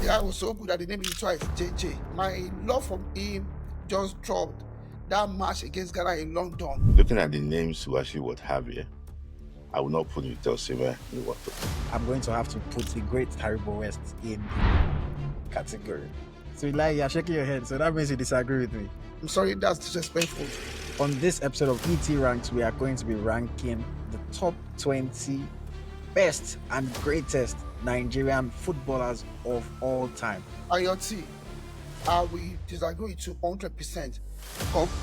guy was so good that they named him twice, JJ. My love for him just dropped that match against Ghana in London. Looking at the names we actually would have here, I will not put Osimhen in the water. I'm going to have to put the great Taribo West in category. So Layi, you're shaking your head, so that means you disagree with me. I'm sorry, that's disrespectful. On this episode of ET Ranks, we are going to be ranking the top 20 best and greatest Nigerian footballers of all time. AyoT, we disagree to 100%.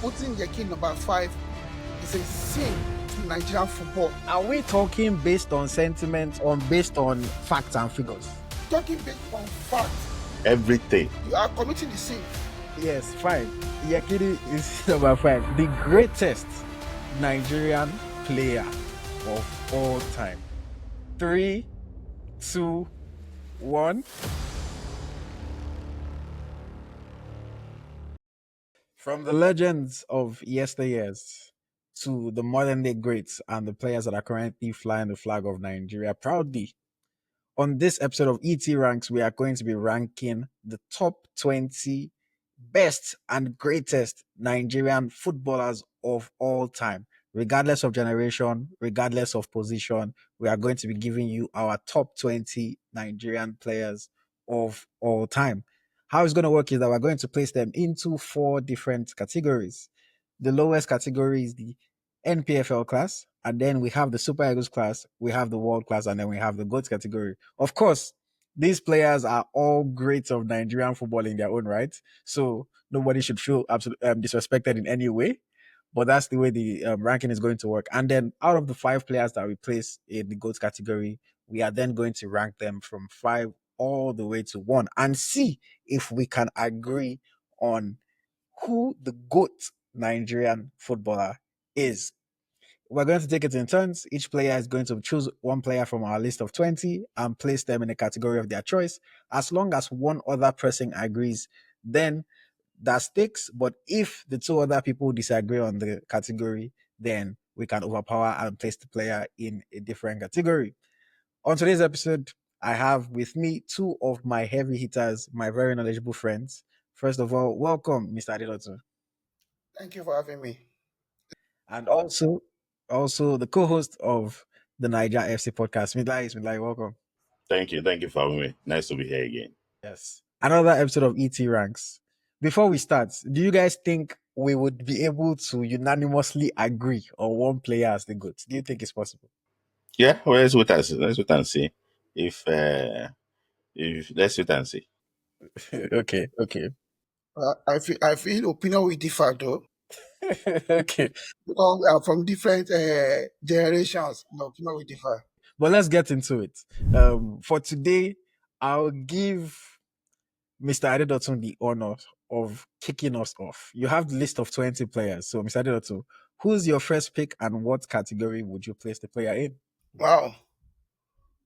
Putting Yekini number 5 is a sin to Nigerian football. Are we talking based on sentiment or based on facts and figures? Talking based on facts. Everything. You are committing the sin. Yes, fine. Yekini is number 5. The greatest Nigerian player of all time. 3, 2, 1. From the legends of yesteryears to the modern day greats and the players that are currently flying the flag of Nigeria proudly. On this episode of ET Ranks, we are going to be ranking the top 20 best and greatest Nigerian footballers of all time. Regardless of generation, regardless of position, we are going to be giving you our top 20 Nigerian players of all time. How it's going to work is that we're going to place them into 4 different categories. The lowest category is the NPFL class, and then we have the Super Eagles class, we have the World class, and then we have the GOAT category. Of course, these players are all greats of Nigerian football in their own right, so nobody should feel absolutely disrespected in any way. But that's the way the ranking is going to work. And then out of the 5 players that we place in the GOAT category, we are then going to rank them from 5 all the way to 1 and see if we can agree on who the GOAT Nigerian footballer is. We're going to take it in turns. Each player is going to choose one player from our list of 20 and place them in a category of their choice. As long as one other person agrees, then that sticks. But if the 2 other people disagree on the category, then we can overpower and place the player in a different category. On today's episode, I have with me 2 of my heavy hitters, my very knowledgeable friends. First of all, welcome, Mr. Adedotun. Thank you for having me. And also the co-host of the Niger FC podcast, Layi, welcome. Thank you for having me. Nice to be here again. Yes. Another episode of ET Ranks. Before we start, do you guys think we would be able to unanimously agree on one player as the GOAT? Do you think it's possible? Yeah, well, let's wait and see. If let's wait and see. Okay. I feel opinion will differ though. Okay. Because we are from different generations. No, opinion will differ. But let's get into it. For today, I'll give Mr. Adedotun the honor of kicking us off. You have the list of 20 players. So, Mr. Adedotun, who's your first pick and what category would you place the player in? Wow.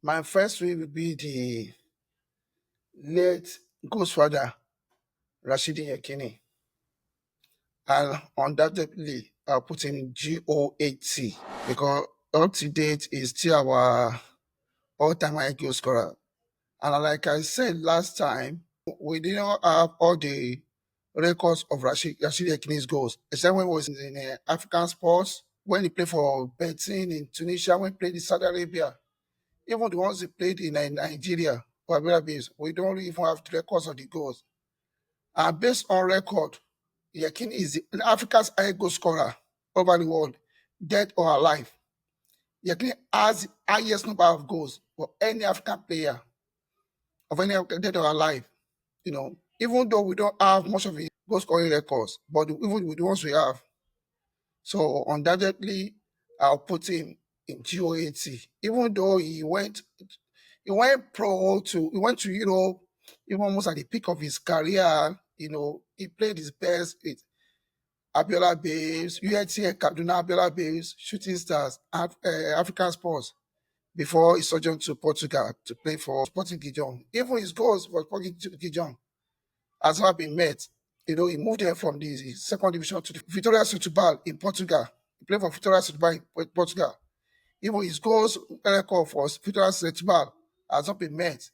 My first will be the late Ghostfather, Rashidi Yekini. And undoubtedly, I'll put in GOAT because up to date is still our all-time high goal scorer. And like I said last time, we didn't have all the records of Rashidi Yekini's goals, except when he was in African sports, when he played for Betin in Tunisia, when he played in Saudi Arabia, even the ones he played in Nigeria or Abirabis, we don't even have the records of the goals. And based on record, Yekini is Africa's highest goal scorer over the world, dead or alive. Yekini has the highest number of goals for any African player of any dead or alive. You know, even though we don't have much of his goal scoring records, but even with the ones we have. So undoubtedly, I'll put him in GOAT. Even though he went to Europe, even almost at the peak of his career. You know, he played his best with Abiola Babes, UAT Kaduna Abiola Babes, Shooting Stars, African Sports, before he sojourned to Portugal to play for Sporting Gijon. Even his goals for Sporting Gijon has not been met. You know, he moved there from the second division to the Vitória Setúbal in Portugal. He played for Vitória Setúbal in Portugal. Even his goals record for Vitória Setúbal has not been met.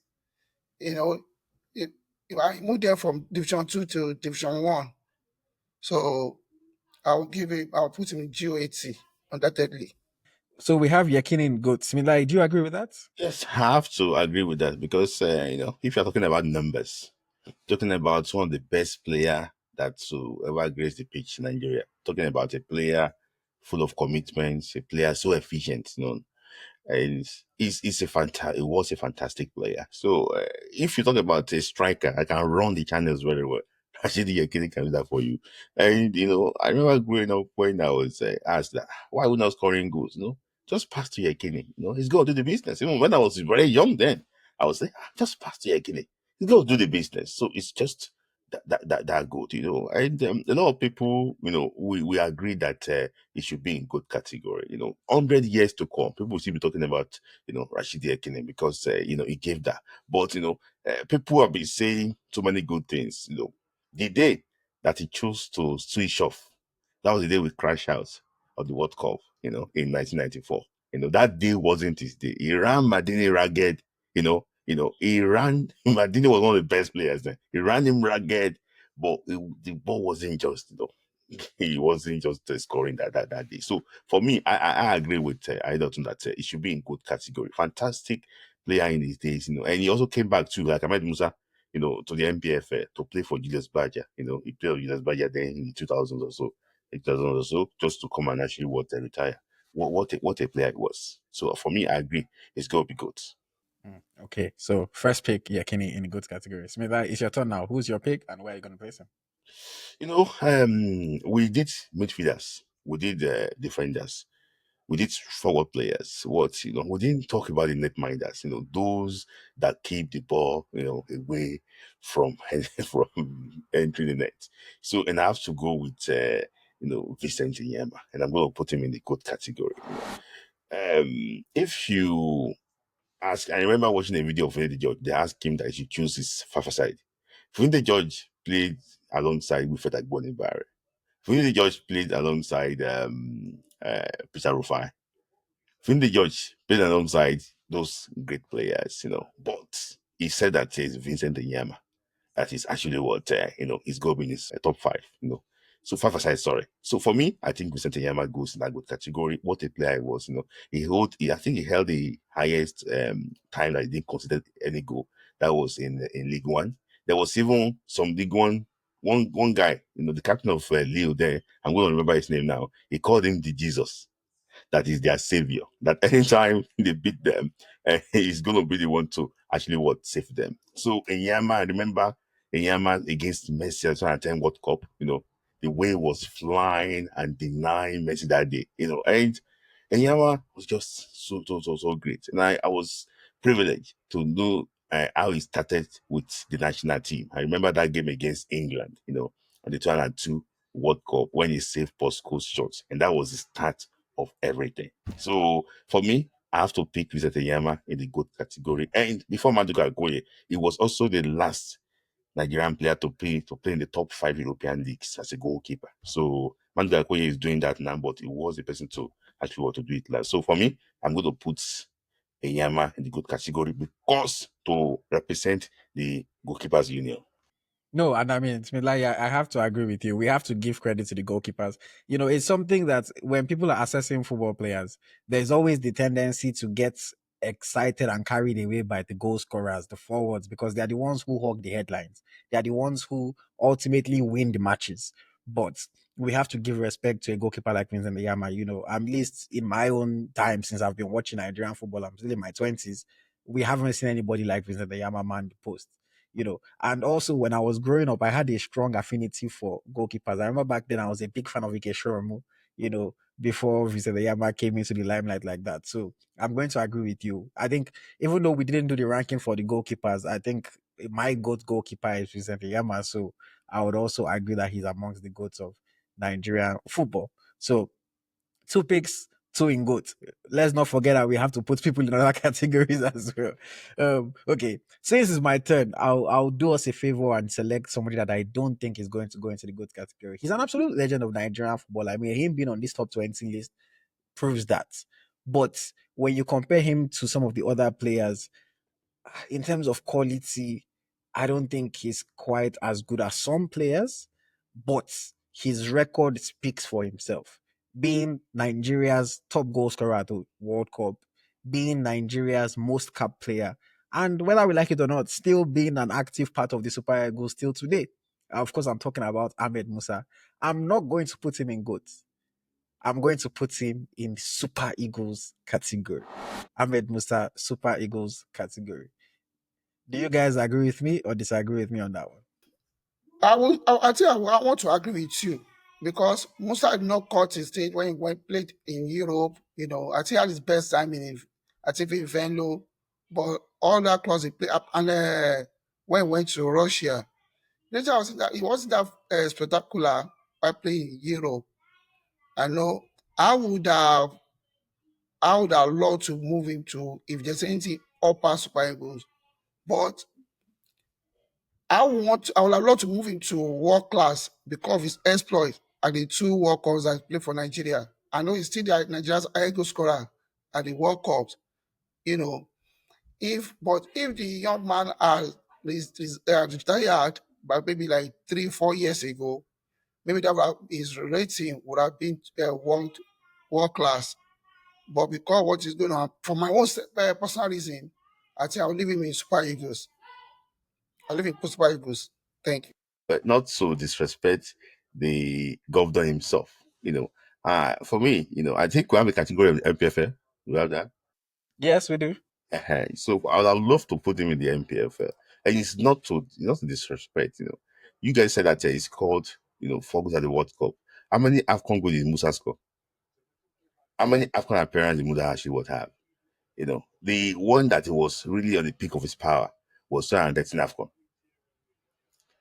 You know, I moved there from Division 2 to Division 1. So I'll put him in GOAT undoubtedly. So we have Yekini in goats. I mean, like, do you agree with that? Yes, I have to agree with that because if you're talking about numbers, talking about one of the best player that to ever grace the pitch in Nigeria, talking about a player full of commitments, a player so efficient, and it was a fantastic player. So if you talk about a striker, I can run the channels very well. Rashidi Yekini can do that for you. And I remember growing up when I was asked that why we not scoring goals, just pass to Yekini. He's gonna do the business. Even when I was very young then, I was like, just pass to Yekini. He's gonna do the business. So it's just that good. And a lot of people, we agree that it should be in good category. 100 years to come, people will still be talking about, Rashidi Yekini because, he gave that. But, people have been saying so many good things. The day that he chose to switch off, that was the day we crashed out of the World Cup, in 1994. That day wasn't his day. He ran Madini ragged, he ran, Madini was one of the best players then. He ran him ragged, but the ball wasn't just, he wasn't just scoring that day. So for me, I agree with Adedotun that it should be in good category. Fantastic player in his days, and he also came back to like Ahmed Musa, to the MPF to play for Julius Baja. He played for Julius Baja then in the 2000s or so, 2000s or so, just to come and actually retire. What a player it was. So for me, I agree. It's got to be good. Okay, so first pick Yekini in the goats category. Smith, it's your turn now. Who's your pick and where are you going to place him? We did midfielders, we did defenders, we did forward players. We didn't talk about the netminders, those that keep the ball, away from from entering the net. So, and I have to go with, Vincent Enyeama, and I'm going to put him in the good category. If you ask, I remember watching a video of the George, they asked him that he should choose his five side. The George played alongside Wilfred Agbonibare. The George played alongside Peter Rufai. Finley George played alongside those great players, but he said that it's Vincent Enyeama. That is actually what, his goal in his top five. So five aside, sorry. So for me, I think Vincent Enyeama goes in that good category. What a player he was. I think he held the highest time that he didn't consider any goal. That was in League One. There was even some League one guy, the captain of Lille there. I'm going to remember his name now. He called him the Jesus, that is their savior. That anytime they beat them, he's going to be the one to actually save them. So Enyama, I remember Enyama against Messi at 2010 World Cup. The way he was flying and denying Messi that day. And Enyama was just so great. And I was privileged to know how he started with the national team. I remember that game against England. On the 2002 World Cup when he saved Postco's shots, and that was the start of everything. So for me, I have to pick Vincent Enyeama in the good category. And before Maduka Okoye, he was also the last Nigerian player to play in the top 5 European leagues as a goalkeeper. So Maduka Okoye is doing that now, but he was the person to actually want to do it last. So for me, I'm going to put Enyeama in the good category because to represent the goalkeepers union. No, and I mean, Smith, I have to agree with you. We have to give credit to the goalkeepers. It's something that when people are assessing football players, there's always the tendency to get excited and carried away by the goal scorers, the forwards, because they're the ones who hog the headlines. They are the ones who ultimately win the matches. But we have to give respect to a goalkeeper like Vincent Enyeama. At least in my own time since I've been watching Nigerian football, I'm still in my 20s. We haven't seen anybody like Vincent Enyeama man the post. And also when I was growing up, I had a strong affinity for goalkeepers. I remember back then I was a big fan of Ike Shoromu, before Vincent Yama came into the limelight like that. So I'm going to agree with you. I think even though we didn't do the ranking for the goalkeepers, I think my GOAT goalkeeper is Vincent Yama. So I would also agree that he's amongst the GOATs of Nigerian football. So 2 picks, two in GOAT. Let's not forget that we have to put people in other categories as well. Okay, since it's my turn, I'll do us a favor and select somebody that I don't think is going to go into the GOAT category. He's an absolute legend of Nigerian football. I mean, him being on this top 20 list proves that. But when you compare him to some of the other players, in terms of quality, I don't think he's quite as good as some players, but his record speaks for himself. Being Nigeria's top goal scorer at the World Cup, being Nigeria's most capped player, and whether we like it or not, still being an active part of the Super Eagles still today. Of course, I'm talking about Ahmed Musa. I'm not going to put him in GOAT. I'm going to put him in Super Eagles category. Ahmed Musa, Super Eagles category. Do you guys agree with me or disagree with me on that one? I think I want to agree with you because Musa did not cut his stage when he went played in Europe. I think he had his best time I think in Venlo, but all that close he played up and when he went to Russia, later I was that it wasn't that spectacular by playing in Europe. I know I would have I would have loved to move him to if there's anything upper Super Eagles, but I would have loved to move him to world class because of his exploits at the two World Cups that he played for Nigeria. I know he's still Nigeria's high goal scorer at the World Cups, you know. If the young man retired by maybe like 3-4 years ago, maybe his rating would have been world class. But because what is going on, for my own personal reason, I think I'll leave him in Super Eagles. I'll leave him in Super Eagles. Thank you. But not to disrespect the governor himself. For me, I think we have a category of MPFL. We have that. Yes, we do. So I would have loved to put him in the MPFL. And it's not to disrespect. You guys said that it's called, focus at the World Cup. How many AFCON goals did Musa score? How many AFCON appearances did Mudashiru would have? The one that was really on the peak of his power was 2013 AFCON.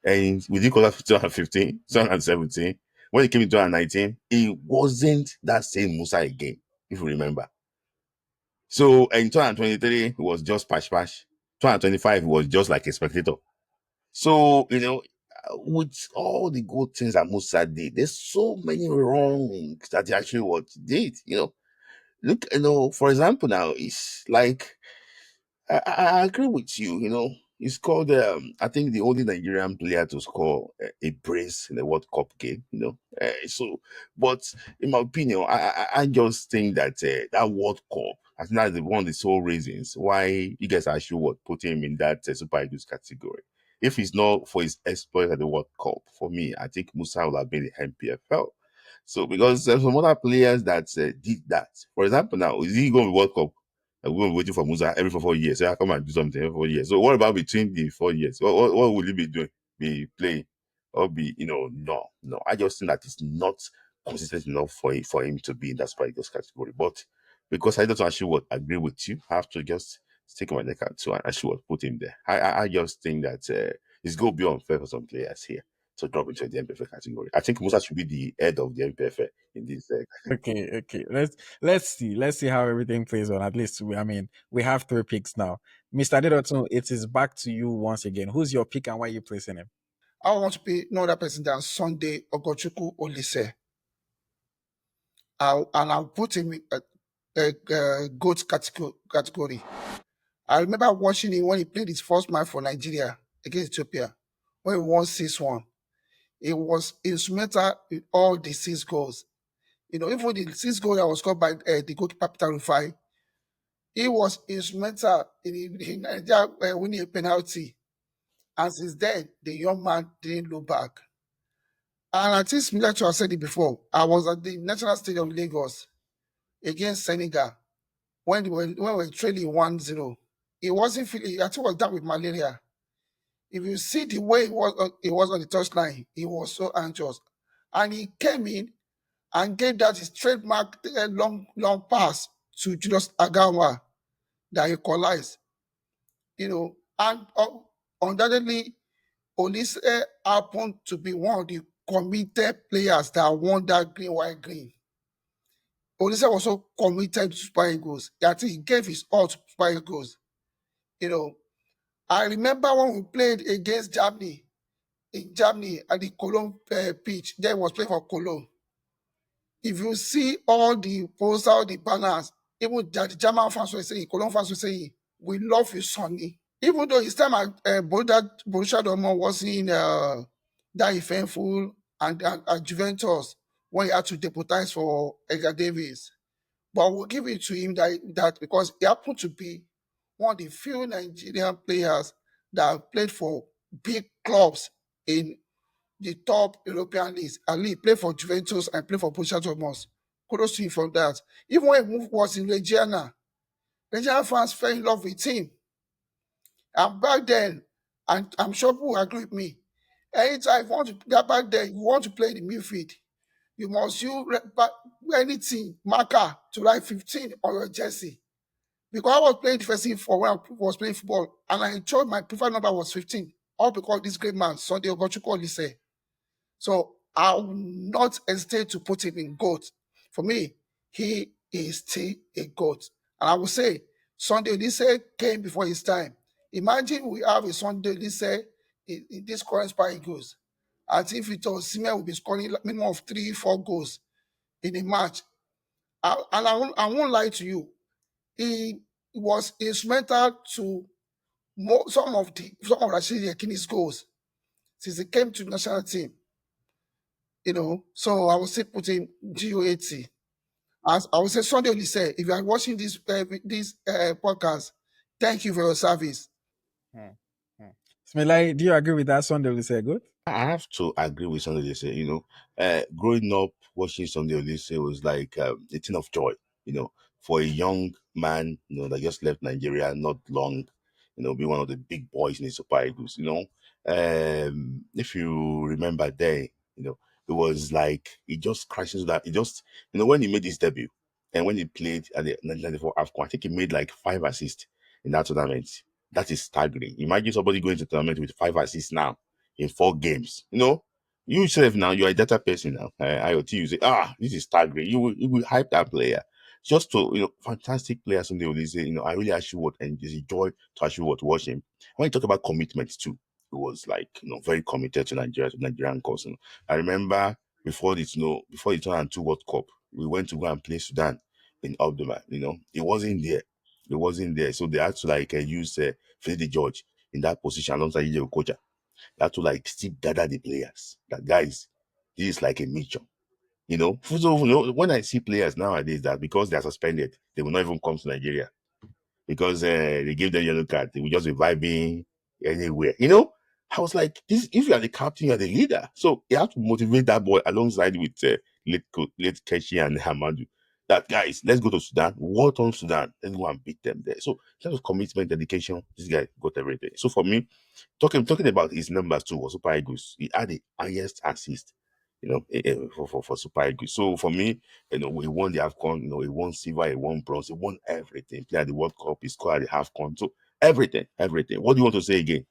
And we did call that 2015, 2017. When it came to 2019, it wasn't that same Musa again, if you remember. So in 2023, it was just pash pash. 2025, it was just like a spectator. So, with all the good things that Musa did, there's so many wrongs that he actually what he did. Look, for example, now it's like I agree with you. He's called. I think the only Nigerian player to score a brace in the World Cup game. But in my opinion, I just think that that World Cup, I think that's one of the sole reasons why you guys actually would put him in that Super Eagles category. If it's not for his exploit at the World Cup, for me, I think Musa would have been the MPFL. So because there's some other players that did that. For example, now is he going to World Cup? We're going to be waiting for Musa every 4 years. So I come and do something every 4 years. So what about between the 4 years? What will he be doing? Be playing or be, no. I just think that it's not consistent enough for him to be in that Spikers category. But because I don't actually would agree with you, I have to just stick my neck out to and actually would put him there. I just think that it's going to be unfair for some players here to drop into the MPFA category. I think Musa should be the head of the MPFA in this. Okay. Let's see how everything plays on. At least we have 3 picks now. Mr. Adedotun, it is back to you once again. Who's your pick and why are you placing him? I want to be no other person than Sunday Ogochukwu Oliseh. And I'll put him in a GOAT category. I remember watching him when he played his first match for Nigeria against Ethiopia, when he won 6-1. He was instrumental in all the 6 goals. Even the 6 goals that was scored by the goalkeeper Peter Rufai, he was instrumental in Nigeria winning a penalty. And since then, the young man didn't look back. And I think similar to I said it before, I was at the National Stadium of Lagos against Senegal when we were trailing 1-0. He wasn't feeling, I think he was down with malaria. If you see the way he was on the touchline, he was so anxious. And he came in and gave that his trademark long pass to Julius Agawa that equalized. And undoubtedly, Oliseh happened to be one of the committed players that won that green, white, green. Oliseh was so committed to Super Eagles that he gave his all to Super Eagles. I remember when we played against Germany, in Germany at the Cologne pitch, then was playing for Cologne. If you see all the posters, all the banners, even the German fans were saying, Cologne fans were saying, we love you, Sonny. Even though his time at Borussia Dortmund wasn't that eventful, and at Juventus when he had to deputize for Edgar Davis, but we'll give it to him that because he happened to be one of the few Nigerian players that have played for big clubs in the top European leagues. And he played for Juventus and played for Borussia Dortmund. Kudos to him for that. Even when he was in Regina, Regina fans fell in love with him. And back then, and I'm sure people will agree with me, anytime you want to get back then, you want to play in the midfield, you must use anything, marker to write 15 on your jersey. Because I was playing defensive for when I was playing football, and I enjoyed my preferred number was 15. All because this great man, Sunday Okochukwu Oliseh. So I will not hesitate to put him in GOAT. For me, he is still a GOAT. And I will say, Sunday Oliseh came before his time. Imagine we have a Sunday Oliseh in this current Super Eagles. I think if it was Osimhen will be scoring minimum of 3-4 goals in a match. I won't lie to you. He was instrumental to some of Rashidi Yekini's goals since he came to the national team. So I will say put in GOAT. As I will say Sunday Oliseh, if you are watching this podcast, thank you for your service. Hmm. Hmm. Smilai, do you agree with that Sunday Oliseh good? I have to agree with Sunday Oliseh. Growing up watching Sunday Oliseh was like a thing of joy. For a young man, that just left Nigeria not long, be one of the big boys in the Super Eagles. If you remember there, it was like he just crashed into that. He just, when he made his debut and when he played at the 1994 AFCON, I think he made like 5 assists in that tournament. That is staggering. Imagine somebody going to tournament with 5 assists now in 4 games. You yourself now, you're a data person now. IoT, you say, this is staggering. You will hype that player. Just to, fantastic players on the Oliseh. I really actually would, and it's a joy to actually watch him. When you talk about commitment too, he was like, very committed to Nigeria, to Nigerian cause. I remember before before the 2002 World Cup, we went to go and play Sudan in Abdullah. It wasn't there. It wasn't there. So they had to like use Freddy George in that position alongside Okocha. That to like still gather the players. That guys, this is like a mission. So when I see players nowadays that because they are suspended, they will not even come to Nigeria because they give them yellow card, they will just be vibing anywhere. I was like, this. If you are the captain, you are the leader. So you have to motivate that boy alongside with late Keshi and Hamadu. That guys, let's go to Sudan. What on Sudan? Let's go and beat them there. So in terms of commitment, dedication, this guy got everything. So for me, talking about his numbers too for Super Eagles, he had the highest assist, for Super Eagles. So for me, he won the AFCON, he won silver, he won bronze, he won everything. Played at the World Cup, he scored at the AFCON. So everything. What do you want to say again?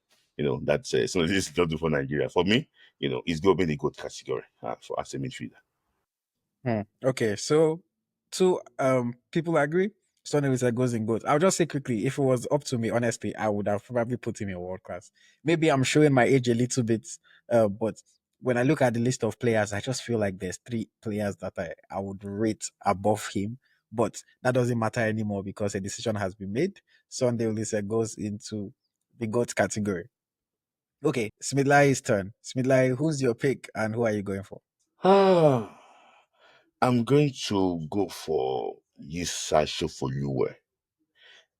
That's so this is just for Nigeria. For me, he's going to be the good category for as a midfielder. Okay, so two people agree. Sonny Lisette goes in good. I'll just say quickly, if it was up to me, honestly, I would have probably put him in world class. Maybe I'm showing my age a little bit, but when I look at the list of players, I just feel like there's 3 players that I would rate above him. But that doesn't matter anymore because a decision has been made. Sunday Lisette goes into the GOAT category. Okay, Smidlai's turn. Smidlai, who's your pick and who are you going for? I'm going to go for Yisa Shofoluwe,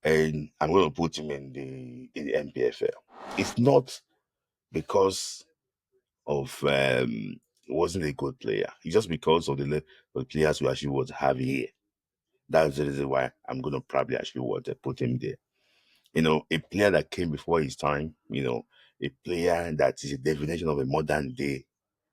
and I'm going to put him in the MPFL. It's not because of he wasn't a good player. It's just because of the players who actually was having here. That's the reason why I'm gonna probably actually want to put him there. A player that came before his time, a player that is a definition of a modern day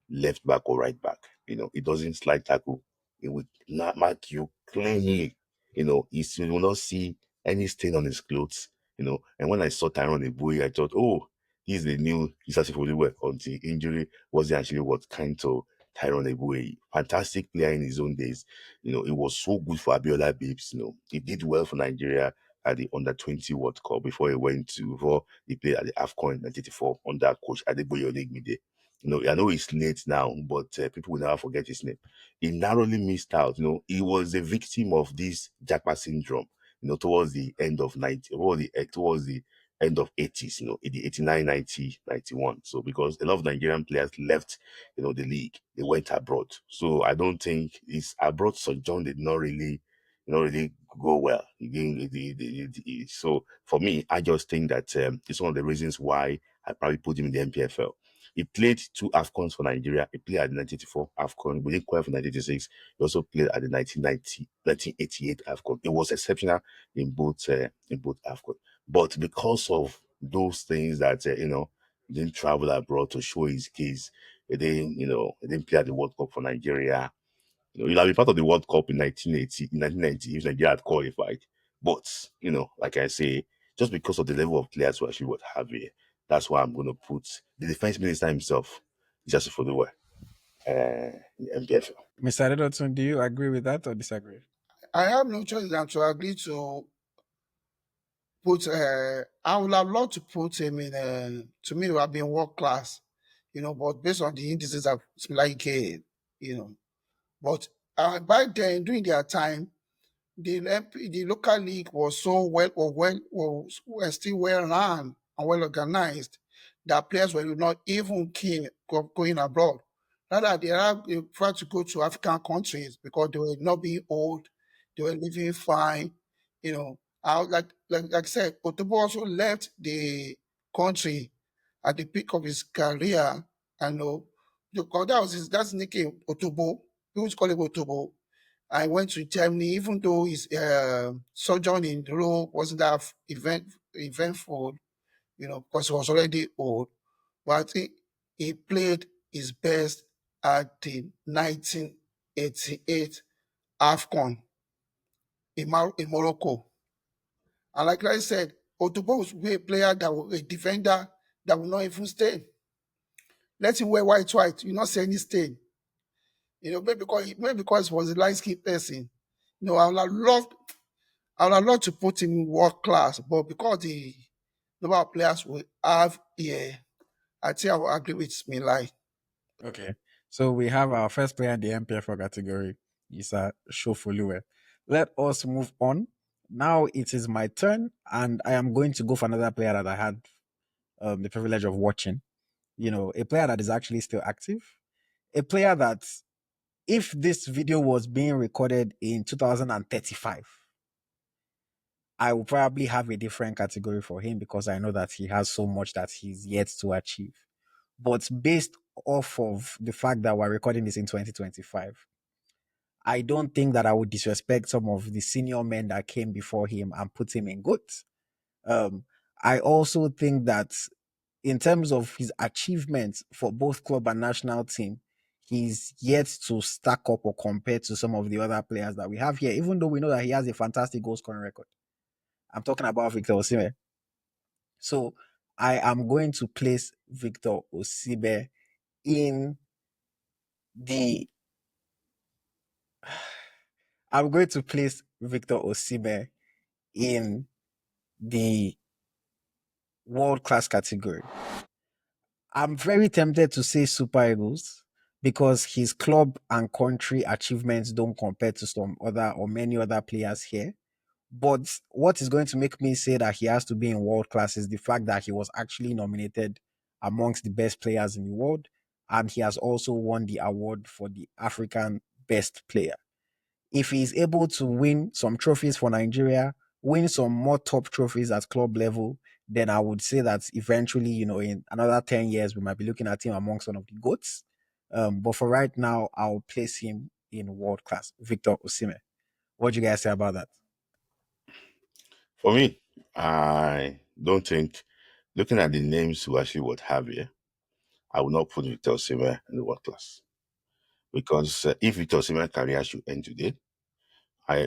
left back or right back. It doesn't slide tackle. It will not mark you cleanly. You will not see any stain on his clothes. And when I saw Tyrone Ebuye, I thought, oh, he's the new Isasi Foluwe until injury wasn't actually what kind to Tyrone Ebuye. Fantastic player in his own days. It was so good for Abiola Babes. He did well for Nigeria at the under 20 World Cup before he played at the AFCON in 1984 under coach Adedotun Odegbami. I know he's late now, but people will never forget his name. He narrowly missed out. He was a victim of this Japa syndrome. Towards the end of 90, towards the end of 80s, in the 89, 90, 91. So because a lot of Nigerian players left, the league, they went abroad. So I don't think his abroad sojourn did not really go well. So for me, I just think that it's one of the reasons why I probably put him in the MPFL. He played two AFCONs for Nigeria. He played at the 1984 AFCON. We didn't qualify for 1986. He also played at the 1988 AFCON. It was exceptional in both AFCON. But because of those things that he didn't travel abroad to show his case, he didn't play at the World Cup for Nigeria. He'll have been part of the World Cup in 1980, in 1990 if Nigeria had qualified. But like I say, just because of the level of players who actually would have here, that's why I'm going to put the defense minister himself, just for the way, in the MPFL. Mr. Adedotun, do you agree with that or disagree? I have no choice than to agree to put. I would have loved to put him in. To me, it would have been world class, but based on the indices of like, but back then during their time, the local league was so were still well run and well organized that players were not even keen going abroad. Rather, they tried to go to African countries because they were not being old, they were living fine. Like I said, Otobo also left the country at the peak of his career, and because that's nickname Otobo. People used to call him Otobo. I went to Germany, even though his sojourn in Europe wasn't that eventful, because he was already old. But I think he played his best at the 1988 AFCON in Morocco. And like I said, Otubo was a player a defender that will not even stain. Let him wear white, you not see any stain. Maybe because he was a light skinned person. I would have loved to put him in world class, but because the number of players we have here, I think I will agree with Milai. Okay. So we have our first player in the MPFL category, Isa Shofoluwe. Let us move on. Now it is my turn, and I am going to go for another player that I had the privilege of watching. A player that is actually still active. A player that, if this video was being recorded in 2035, I will probably have a different category for him because I know that he has so much that he's yet to achieve. But based off of the fact that we're recording this in 2025, I don't think that I would disrespect some of the senior men that came before him and put him in good. Um, I also think that in terms of his achievements for both club and national team, he's yet to stack up or compare to some of the other players that we have here, even though we know that he has a fantastic goal scoring record. I'm talking about Victor Osimhen. So I am going to place Victor Osimhen in the I'm going to place Victor Osimhen in the world class category. I'm very tempted to say Super Eagles because his club and country achievements don't compare to some other or many other players here. But what is going to make me say that he has to be in world class is the fact that he was actually nominated amongst the best players in the world, and he has also won the award for the African best player. If he's able to win some trophies for Nigeria, win some more top trophies at club level, then I would say that eventually, in another 10 years, we might be looking at him amongst one of the GOATs. But for right now, I'll place him in world class, Victor Osimhen. What do you guys say about that? For me, I don't think, looking at the names who actually would have here, I will not put Victor Osimhen in the world class. Because if Victor Osimhen's career should end today,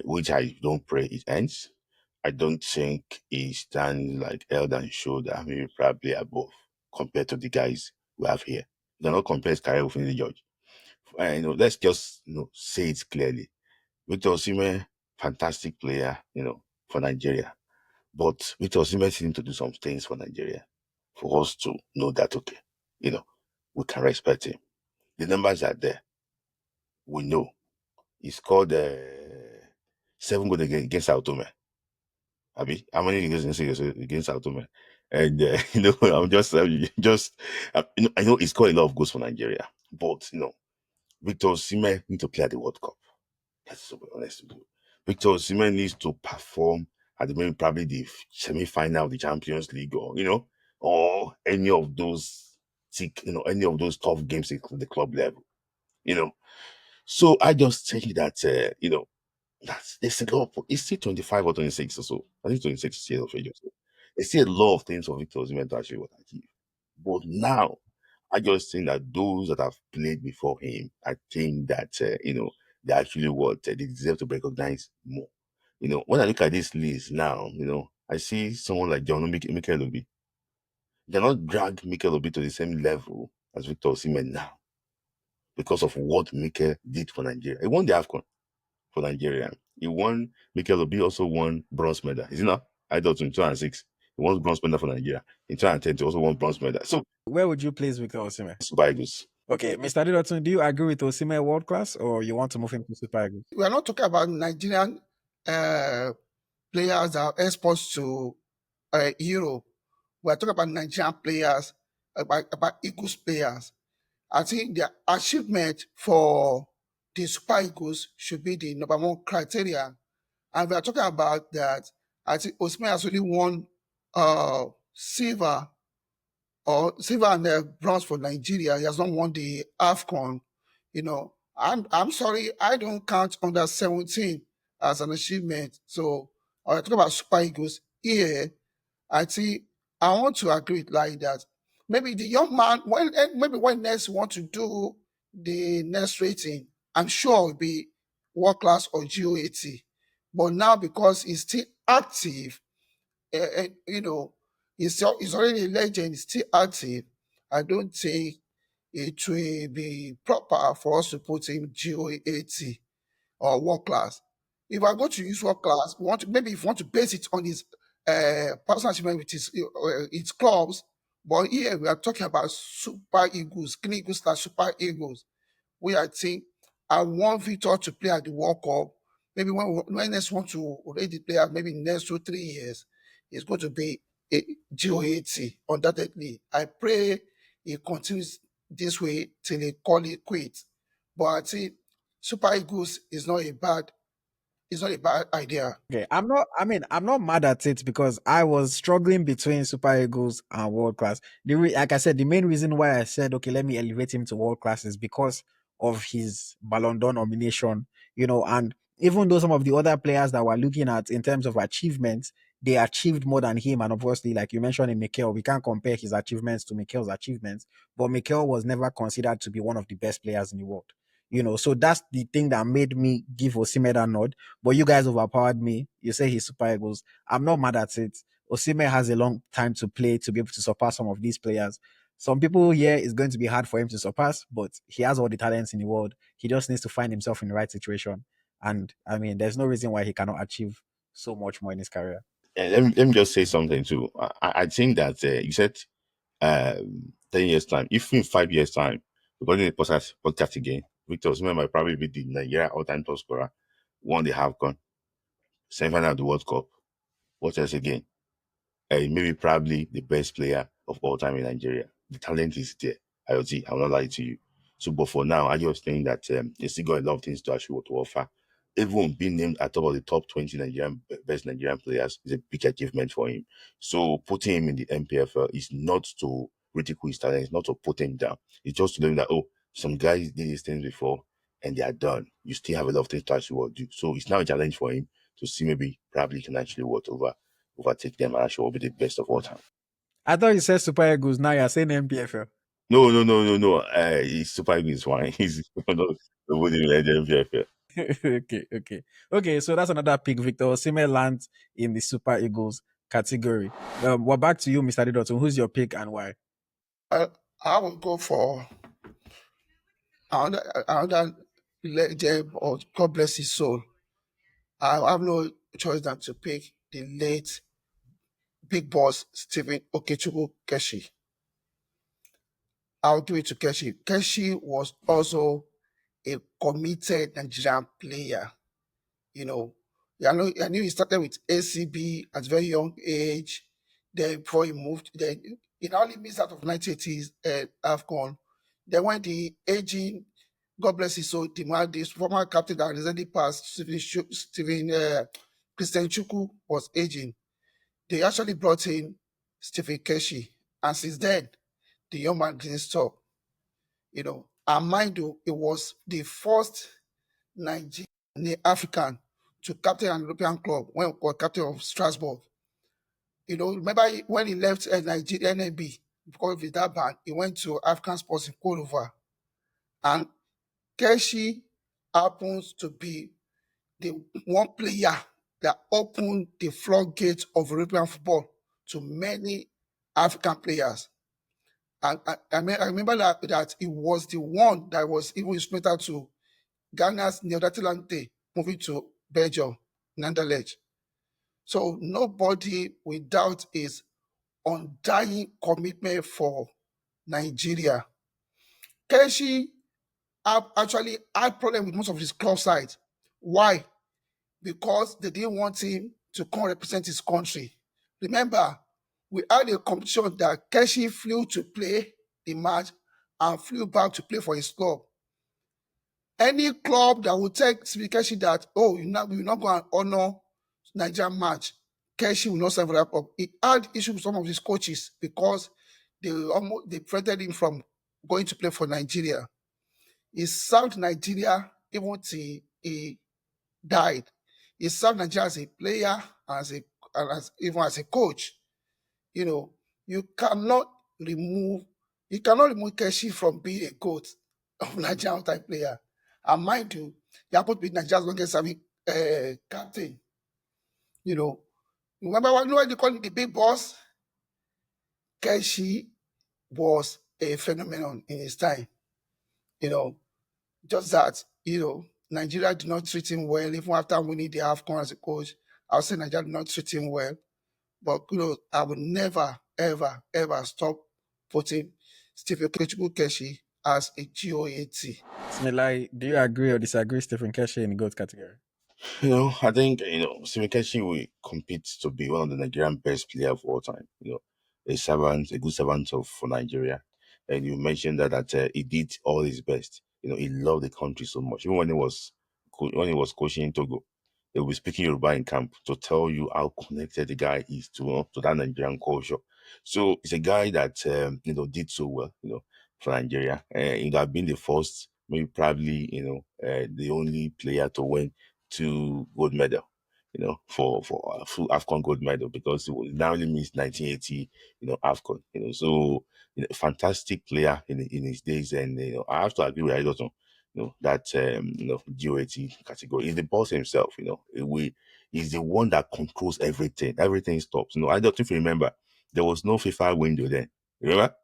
which I don't pray it ends, I don't think he stands like elder and shoulder, maybe probably above compared to the guys we have here. You cannot compare his career with any judge. Let's just say it clearly. Victor Osimhen, fantastic player, for Nigeria. But Victor Osimhen still need to do some things for Nigeria for us to know that okay, you know, we can respect him. The numbers are there. We know. He scored 7 goals against Sao Tome. Abi, how many against Sao Tome? And I'm just I know it's got a lot of goals for Nigeria, but Victor Osimhen need to play at the World Cup. That's so honest with you. Victor Osimhen needs to perform at the maybe probably the semi-final of the Champions League, or or any of those any of those tough games at the club level. You know, so I just think that that's there's a lot. It's still 25 or 26 or so. I think 26 years of age or so. There's still a lot of things for Victor Osimhen to actually achieve. But now, I just think that those that have played before him, I think that they actually they deserve to be recognized more. When I look at this list now, I see someone like Mikel Obi. They cannot drag Mikel Obi to the same level as Victor Osimhen now because of what Mikel did for Nigeria. He won the AFCON for Nigeria. He won. Mikel Obi also won bronze medal. Is it not? AyoT in 2006. He won bronze medal for Nigeria. In 2010, he also won bronze medal. So Where would you place Victor Osimhen? Super Eagles. Okay, Mr. Adedotun, do you agree with Osimhen world class, or you want to move him to Super Eagles? We are not talking about Nigerian players that are exports to Europe. We are talking about Nigerian players, about Eagles players. I think the achievement for the Super Eagles should be the number one criteria. And we are talking about that. I think Osimhen has only won silver and bronze for Nigeria. He has not won the AFCON. I'm sorry, I don't count under 17 as an achievement. So when I talk about Super Eagles here, I think I want to agree with like that. Maybe the young man, when next want to do the next rating, I'm sure it'll be world class or GOAT. But now because he's still active, he's already a legend, he's still active. I don't think it will be proper for us to put him GOAT or world class. If I go to use world class, maybe if you want to base it on his personal achievement with his clubs, but here we are talking about Super Eagles, Green Eagles / Super Eagles. We I think I want Victor to play at the World Cup. Maybe when next want to already play out, maybe next 2 3 years, it's going to be a GOAT undoubtedly. I pray he continues this way till he call it quits. But I think Super Eagles is not a bad idea. Okay, I'm not mad at it because I was struggling between Super Eagles and world class. Like I said, the main reason why I said, okay, let me elevate him to world class is because of his Ballon d'Or nomination, and even though some of the other players that we're looking at in terms of achievements, they achieved more than him. And obviously, like you mentioned in Mikel, we can't compare his achievements to Mikel's achievements, but Mikel was never considered to be one of the best players in the world. So that's the thing that made me give Osimhen a nod. But you guys overpowered me. You say he's Super Eagles. I'm not mad at it. Osimhen has a long time to play to be able to surpass some of these players. Some people here it's going to be hard for him to surpass, but he has all the talents in the world. He just needs to find himself in the right situation. And there's no reason why he cannot achieve so much more in his career. And let me just say something too. I think that you said 10 years time. If in 5 years time we're going to podcast again, Victor Osimhen might probably be the Nigeria all-time top scorer, won the AFCON, semi-final of the World Cup. What else again? Maybe probably the best player of all time in Nigeria. The talent is there. AyoT, I will not lie to you. So, but for now, I just think that they still got a lot of things to actually to offer. Even being named at top of the top 20 best Nigerian players is a big achievement for him. So putting him in the MPFL is not to ridicule his talent, it's not to put him down. It's just to know that, some guys did these things before and they are done. You still have a lot of things to actually do. So it's now a challenge for him to see maybe probably he can actually overtake them and actually will be the best of all time. I thought you said Super Eagles. Now you're saying MPFL. No, no, no, no, no. He's Super Eagles is fine. He's not nobody like the MPFL. Okay. So that's another pick. Victor Osimhen lands in the Super Eagles category. We're back to you, Mr. Adedotun. Who's your pick and why? I will go for another legend, or God bless his soul. I have no choice than to pick the late big boss Stephen Keshi. I'll give it to Keshi. Keshi was also a committed Nigerian player. You know, I knew he started with ACB at a very young age. Then before he moved, then he only missed out of 1980s AFCON. Then when the aging, God bless his soul, this former captain that recently passed, Stephen Christian Chukwu, was aging. They actually brought in Stephen Keshi, and since then, the young man didn't stop. And mind you, it was the first Nigerian African to captain an European club when he was captain of Strasbourg. Remember when he left Nigerian NB because of that ban, he went to African Sports in Cote d'Ivoire. And Keshi happens to be the one player that opened the floodgates of European football to many African players. And I remember that it was the one that was even instrumental to Ghana's Neodatilante moving to Belgium, Nanderlecht. So nobody without his undying commitment for Nigeria. Keshi actually had problem with most of his club sides. Why? Because they didn't want him to come represent his country. Remember, we had a competition that Keshi flew to play the match and flew back to play for his club. Any club that would take Stephen Keshi that, we will not go and honor Nigerian match, Keshi will not sign for that club. He had issues with some of his coaches because they prevented him from going to play for Nigeria. He served Nigeria even till he died. He served Nigeria as a player, even as a coach. You cannot remove Keshi from being a coach of Nigerian type player. And mind you, he happened to be Nigeria's longest serving captain. Remember when they call him the big boss? Keshi was a phenomenon in his time. Just that, Nigeria did not treat him well, even after winning the AFCON as a coach. I would say Nigeria did not treat him well. But, I would never, ever, ever stop putting Stephen Keshi as a GOAT. Layi, do you agree or disagree Stephen Keshi in the GOAT category? I think Stephen Keshi will compete to be one of the Nigerian best player of all time. A good servant for Nigeria. And you mentioned that he did all his best. He loved the country so much. Even when he was coaching in Togo, they will be speaking Yoruba in camp to tell you how connected the guy is to that Nigerian culture. So it's a guy that did so well. For Nigeria, he would have been the first, maybe probably the only player to win 2 gold medal, for a full AFCON gold medal because it now only means 1980, AFCON, so fantastic player in his days, and I have to agree with Adedotun, that GOAT category is the boss himself, he's the one that controls everything. Everything stops. I don't if you remember, there was no FIFA window then. Remember?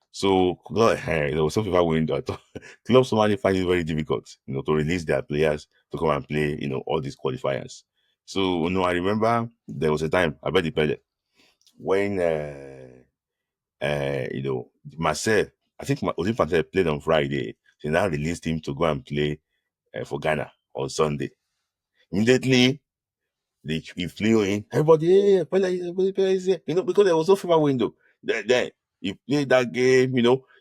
So there was some FIFA window. Clubs normally find it very difficult, to release their players to come and play, all these qualifiers. So, I remember there was a time, I bet the player, when, Marcel, I think Osimhen played on Friday. They now released him to go and play for Ghana on Sunday. Immediately, he flew in. Everybody, hey, because there was no FIFA window. Then he played that game.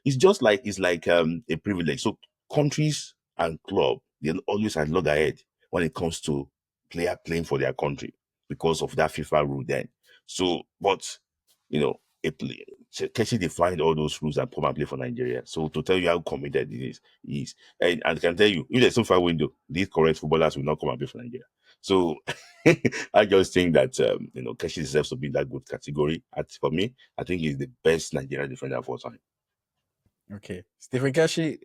It's like a privilege. So countries and club, they always had log ahead when it comes to player playing for their country because of that FIFA rule then. So, but a play, Keshi defined all those rules and come and play for Nigeria. So to tell you how committed he is, and I can tell you, if there's no FIFA window, these correct footballers will not come and play for Nigeria. So I just think that Keshi deserves to be in that good category. For me, I think he's the best Nigerian defender of all time. Okay. Stephen Keshi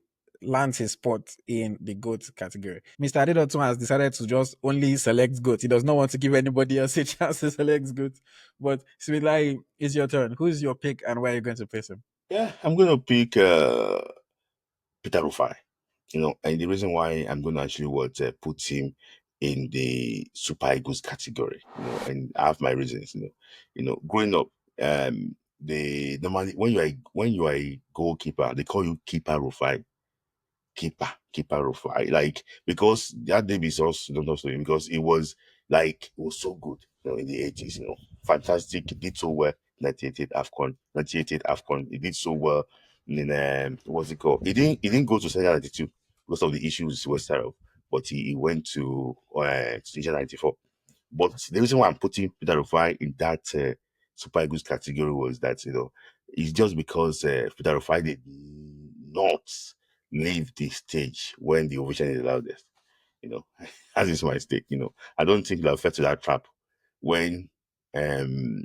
lands his spot in the GOAT category. Mr. Adedotun has decided to just only select GOAT. He does not want to give anybody else a chance to select GOAT. But Smilai, it's your turn. Who's your pick and where are you going to place him? Yeah, I'm gonna pick Peter Rufai. And the reason why I'm gonna actually put him in the Super Eagles category, and I have my reasons. Growing up, they normally when you are a goalkeeper, they call you keeper Rufai. Keeper Rufai. Like, because that name is also don't know to him because it was so good, in the 80s, fantastic, he did so well, 1988 AFCON. 1988 AFCON. He did so well in what's it called? He didn't go to Senegal 92 because of the issues he was tired of, but he went to Tunisia 94. But the reason why I'm putting Peter Rufai in that Super Eagles category was that it's just because Peter Rufai did not leave the stage when the ovation is loudest. As is my stake. I don't think they'll fell to that trap when um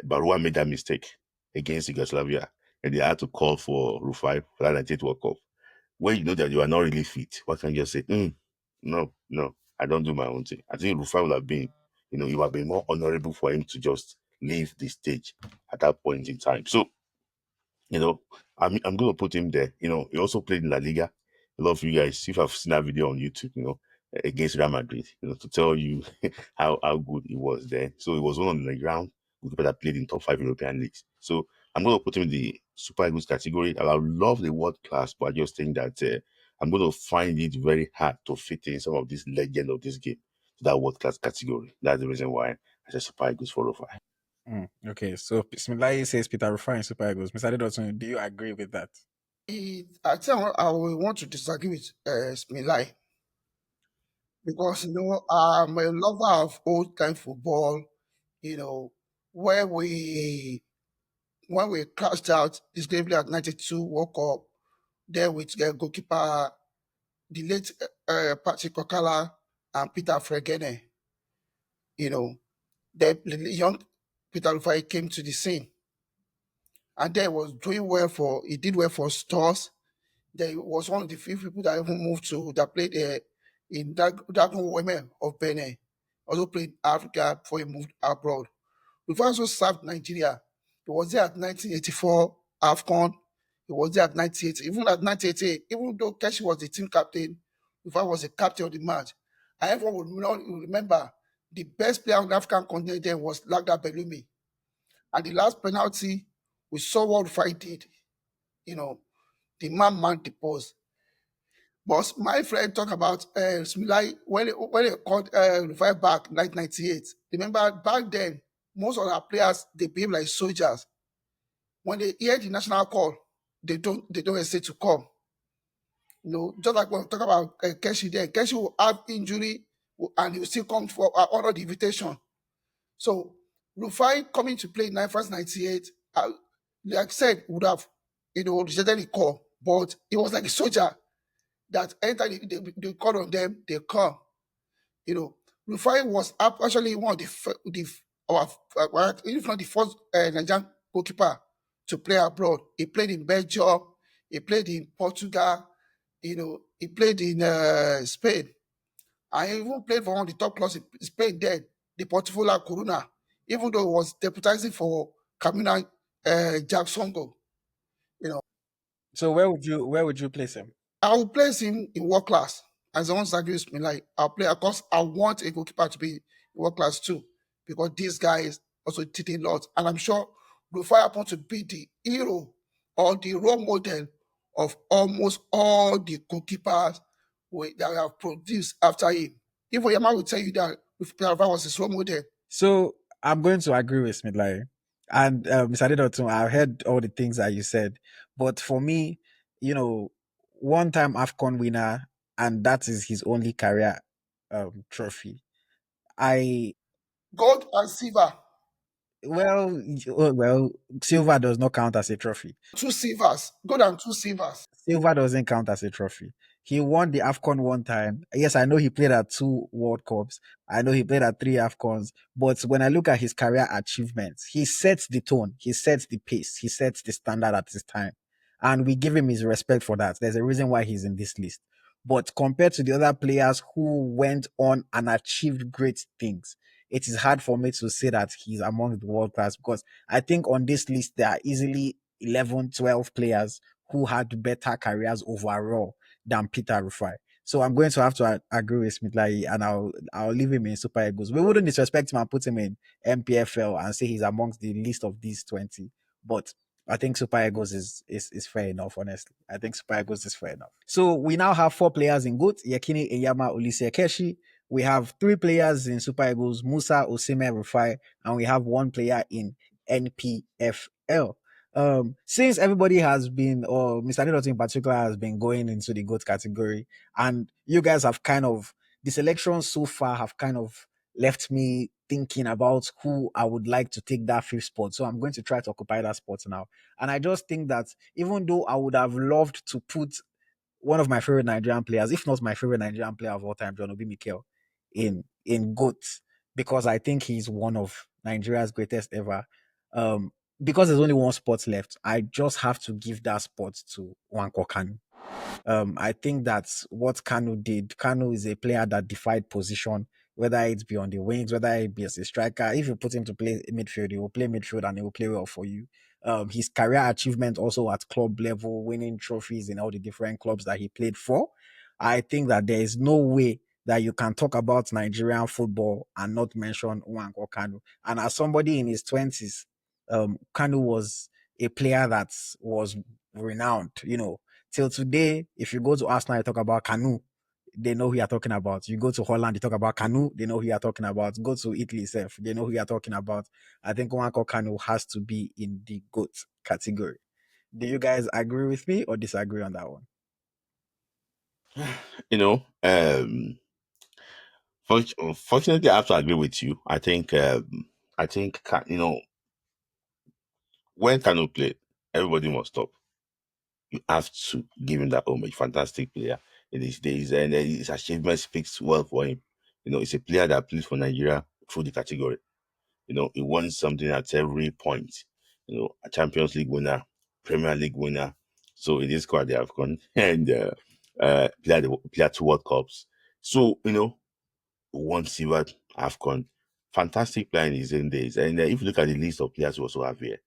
Barua made that mistake against Yugoslavia and they had to call for Rufai for that 98 World Cup. When you know that you are not really fit, why can't you just say, no, no, I don't do my own thing? I think Rufai would have been, it would have been more honorable for him to just leave the stage at that point in time. So you know, I'm gonna put him there. He also played in La Liga. A lot of you guys, if I've seen that video on YouTube, against Real Madrid, to tell you how good he was there. So he was one on the ground goalkeeper that played in top 5 European leagues. So I'm gonna put him in the Super Eagles category. I love the world class, but I just think that I'm gonna find it very hard to fit in some of these legends of this game to that world class category. That's the reason why I said Super Eagles for over. Okay, so Layi says Peter Rufai in Super Eagles. Mr. Adedotun, do you agree with that? I think I will want to disagree with Smilai because I'm a lover of old time football. You know, where we when we crashed out this gravely at 92 World Cup, there with the goalkeeper, the late Patrick Kokala and Peter Fregene. You know, the young Peter Rufai came to the scene and then was doing well he did well for Stars. There was one of the few people that even moved to that played in Dragon Women of Benin. Also played in Africa before he moved abroad. We've also served Nigeria. He was there at 1984 AFCON. He was there at 1980. Even at 1988, even though Keshi was the team captain, Rufai was the captain of the match. And everyone would not remember the best player on the African continent then was Lagda Bellumi. And the last penalty, we saw what Rufai did. You know, the man deposed. But my friend talked about Smilai when they called Rufai back in 1998. Remember, back then, most of our players, they behave like soldiers. When they hear the national call, they don't hesitate to come. Just like when we talk about Keshi there, Keshi will have injury and he will still come for honor the invitation. So Rufai coming to play in 98, like I said, would have rejected the call, but it was like a soldier that anytime they call on them, they come. Rufai was actually one of if not the first Nigerian goalkeeper to play abroad. He played in Belgium, he played in Portugal, he played in Spain. And he even played for one of the top clubs in Spain then, the Portfolio Corona, even though he was deputizing for Camina Jacksongo. So where would you place him? I will place him in world class. As the one agrees me, like I'll play because I want a goalkeeper to be in world class too. Because these guys also did a lot. And I'm sure Rufai happened to be the hero or the role model of almost all the goalkeepers that we have produced after him. Even Yama will tell you that Rufai was his role model. So I'm going to agree with Smith. And Mr. Adedotun, I've heard all the things that you said. But for me, one time AFCON winner, and that is his only career trophy. I Gold and silver. well, silver does not count as a trophy. Two silvers. Gold and two silvers. Silver doesn't count as a trophy. He won the AFCON one time. Yes, I know he played at 2 World Cups. I know he played at 3 AFCONs. But when I look at his career achievements, he sets the tone, he sets the pace, he sets the standard at his time. And we give him his respect for that. There's a reason why he's in this list. But compared to the other players who went on and achieved great things, it is hard for me to say that he's among the world class because I think on this list there are easily 11, 12 players who had better careers overall than Peter Rufai. So I'm going to have to agree with Smith and I'll leave him in Super Eagles. We wouldn't disrespect him and put him in MPFL and say he's amongst the list of these 20. But I think Super Eagles is fair enough, honestly. I think Super Eagles is fair enough. So we now have 4 players in GOAT: Yekini, Enyeama, Oliseh, Keshi. We have 3 players in Super Eagles: Musa, Osimhen, Rufai, and we have 1 player in NPFL. Since everybody has been, or Mr. Adedotun in particular has been going into the GOAT category, and you guys have kind of, the selections so far have kind of left me thinking about who I would like to take that fifth spot. So I'm going to try to occupy that spot now. And I just think that even though I would have loved to put one of my favorite Nigerian players, if not my favorite Nigerian player of all time, John Obi Mikel, in GOAT, because I think he's one of Nigeria's greatest ever. Because there's only one spot left, I just have to give that spot to Nwankwo Kanu. I think that's what Kanu did. Kanu is a player that defied position, whether it be on the wings, whether it be as a striker. If you put him to play midfield, he will play midfield and he will play well for you. His career achievement also at club level, winning trophies in all the different clubs that he played for. I think that there is no way that you can talk about Nigerian football and not mention Nwankwo Kanu. And as somebody in his 20s, Kanu was a player that was renowned, till today. If you go to Arsenal, you talk about Kanu, they know who you are talking about. You go to Holland, you talk about Kanu, they know who you are talking about. Go to Italy itself, they know who you are talking about. I think Nwankwo Kanu has to be in the GOAT category. Do you guys agree with me or disagree on that one? You know, fortunately, I have to agree with you. I think, when Kanu played, everybody must stop. You have to give him that homage. Fantastic player in these days, and his achievement speaks well for him. He's a player that plays for Nigeria through the category. He won something at every point. A Champions League winner, Premier League winner. So it is quite the AFCON and player 2 World Cups. So won silver AFCON. Fantastic player in his own days. And if you look at the list of players we also have here,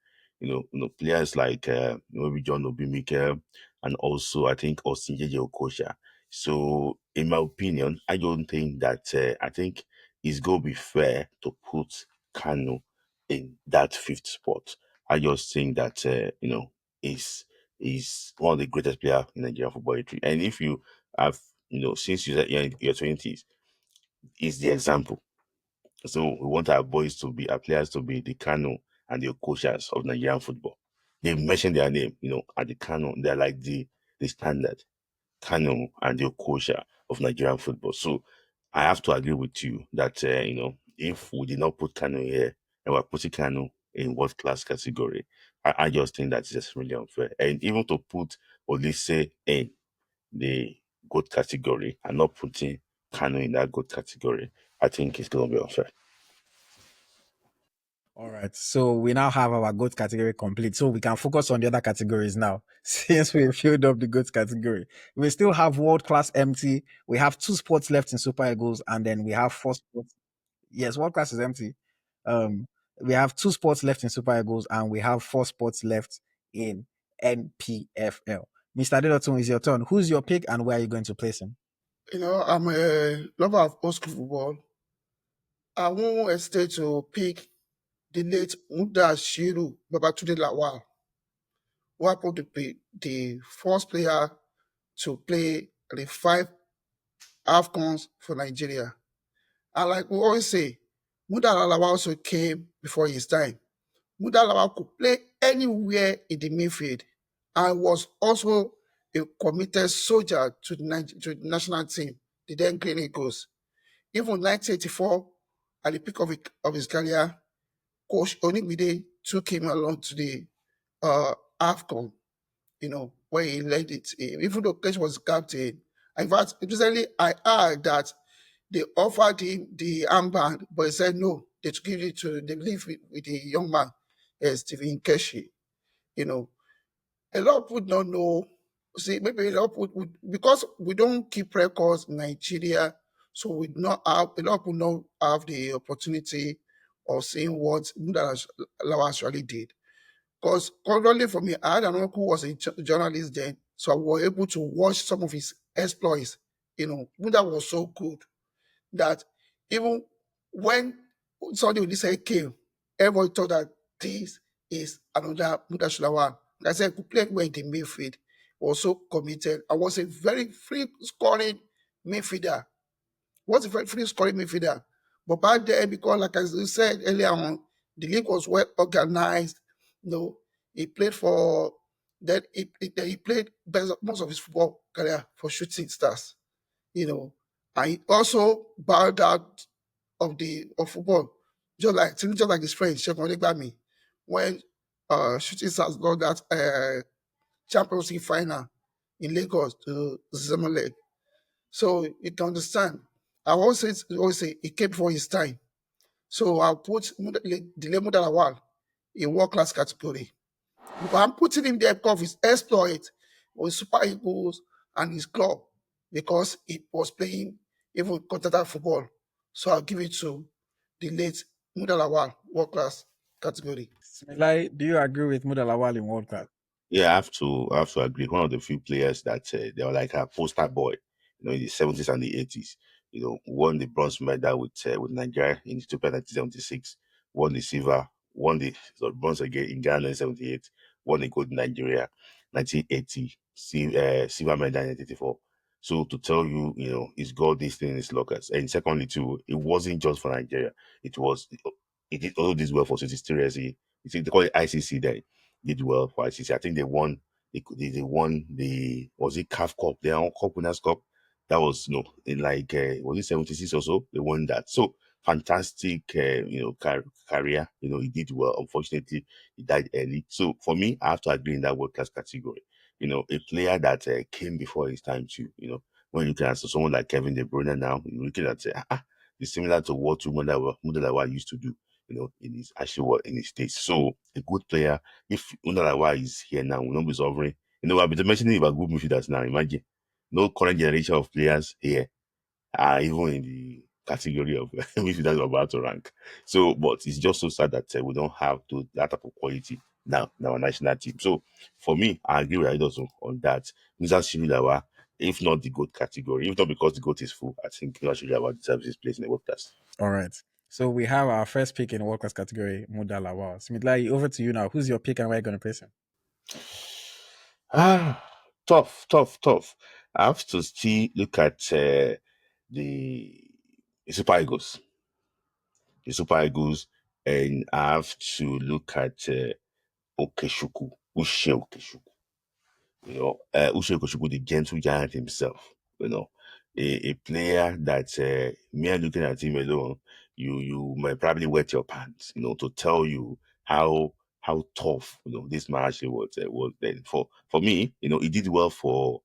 players like maybe John Obi Mikel and also I think Okocha. So in my opinion, I don't think that I think it's going to be fair to put Kanu in that fifth spot. I just think that is one of the greatest players in Nigerian football history. And if you have since you're in your 20s, is the example. So we want our boys to be, our players to be the Kanu and the Okochas of Nigerian football. They mention their name, at the Kanu. They're like the standard Kanu and the Okocha of Nigerian football. So I have to agree with you that if we did not put Kanu here and we're putting Kanu in world class category, I just think that's just really unfair. And even to put Oliseh in the good category and not putting Kanu in that good category, I think it's going to be unfair. All right. So we now have our GOAT category complete. So we can focus on the other categories now. Since we filled up the GOAT category, we still have world class empty. We have 2 spots left in Super Eagles, and then we have 4 spots. Yes, world class is empty. Um, we have 2 spots left in Super Eagles, and we have 4 spots left in NPFL. Mr. Adedotun, is your turn. Who's your pick, and where are you going to place him? I'm a lover of old school football. I won't hesitate to pick the late Mudashiru Lawal, who happened to be the first player to play the 5 AFCONs for Nigeria. And like we always say, Lawal also came before his time. Lawal could play anywhere in the midfield and was also a committed soldier to the national team, the then Green Eagles. Even 1984, at the peak of his career, Coach Onimide took him along to the AFCON, where he led it. Even though Coach was captain. In fact, recently I heard that they offered him the armband, but he said no. They took it to, they believe with the young man, Stephen Keshi. You know, a lot of people don't know. See, maybe a lot of people, because we don't keep records in Nigeria, so we not have, a lot of people don't have the opportunity of seeing what Mudashiru actually did. Because currently for me, I had an uncle who was a journalist then, so I was able to watch some of his exploits. Muda was so good that even when Sunday Oliseh came, everybody thought that this is another Mudashiru Lawal. I said, could play well in the midfield, was so committed. I was a very free scoring midfielder. Was a very free scoring midfielder. But back then, because like as you said earlier on, The league was well organized. You know, he played for he played most of his football career for Shooting Stars. You know, and he also bowed out of football, just like his friend Segun Odegbami, when Shooting Stars lost that Champions League final in Lagos to Zamalek. So you can understand. I always say he came before his time. So I'll put Dele Mudalawal in world class category. Because I'm putting him there because of his exploit with Super Eagles and his club, because he was playing even continental football. So I'll give it to the late Mudalawal world class category. Like, do you agree with Mudalawal in World Cup? Yeah, I have to agree. One of the few players that they were like a poster boy, in the 70s and the 80s. Won the bronze medal with Nigeria in Ethiopia 1976, won the silver, won the bronze again in Ghana in 78, won the gold in Nigeria 1980, silver medal in 1984. So to tell you, he's got this thing in his lockers. And secondly, too, it wasn't just for Nigeria. It did all this well for City Seriously. They call it ICC then did well for ICC. I think they won. They won the was it CAF Cup, their own Cup Winners' Cup. That was in like was it 76 or so? They won that. So fantastic, career. He did well. Unfortunately, he died early. So for me, I have to agree in that world class category. A player that came before his time too. When you look at someone like Kevin De Bruyne now, you're looking at it's similar to what Mudalawa used to do. In his actually what in his days. So a good player if Unalawa is here now, we'll not be suffering. I've been mentioning about good midfielders now. Imagine no current generation of players here are even in the category of midfielders we're about to rank. So, but it's just so sad that we don't have that type of quality now in our national team. So, for me, I agree with Adedotun on that. Mudashiru Lawal, if not the GOAT category, if not because the GOAT is full, I think Mudashiru Lawal deserves his place in the world class. All right. So we have our first pick in the World Class category, Mudalawal. Smith, over to you now. Who's your pick and where are you going to place him? Tough, tough, tough. I have to still look at the Super Eagles. The Super Eagles, and I have to look at Okechukwu, Uche Okechukwu. Uche Okechukwu, the gentle giant himself. A player that mere looking at him alone, you might probably wet your pants. To tell you how tough this man actually was then. For me, he did well for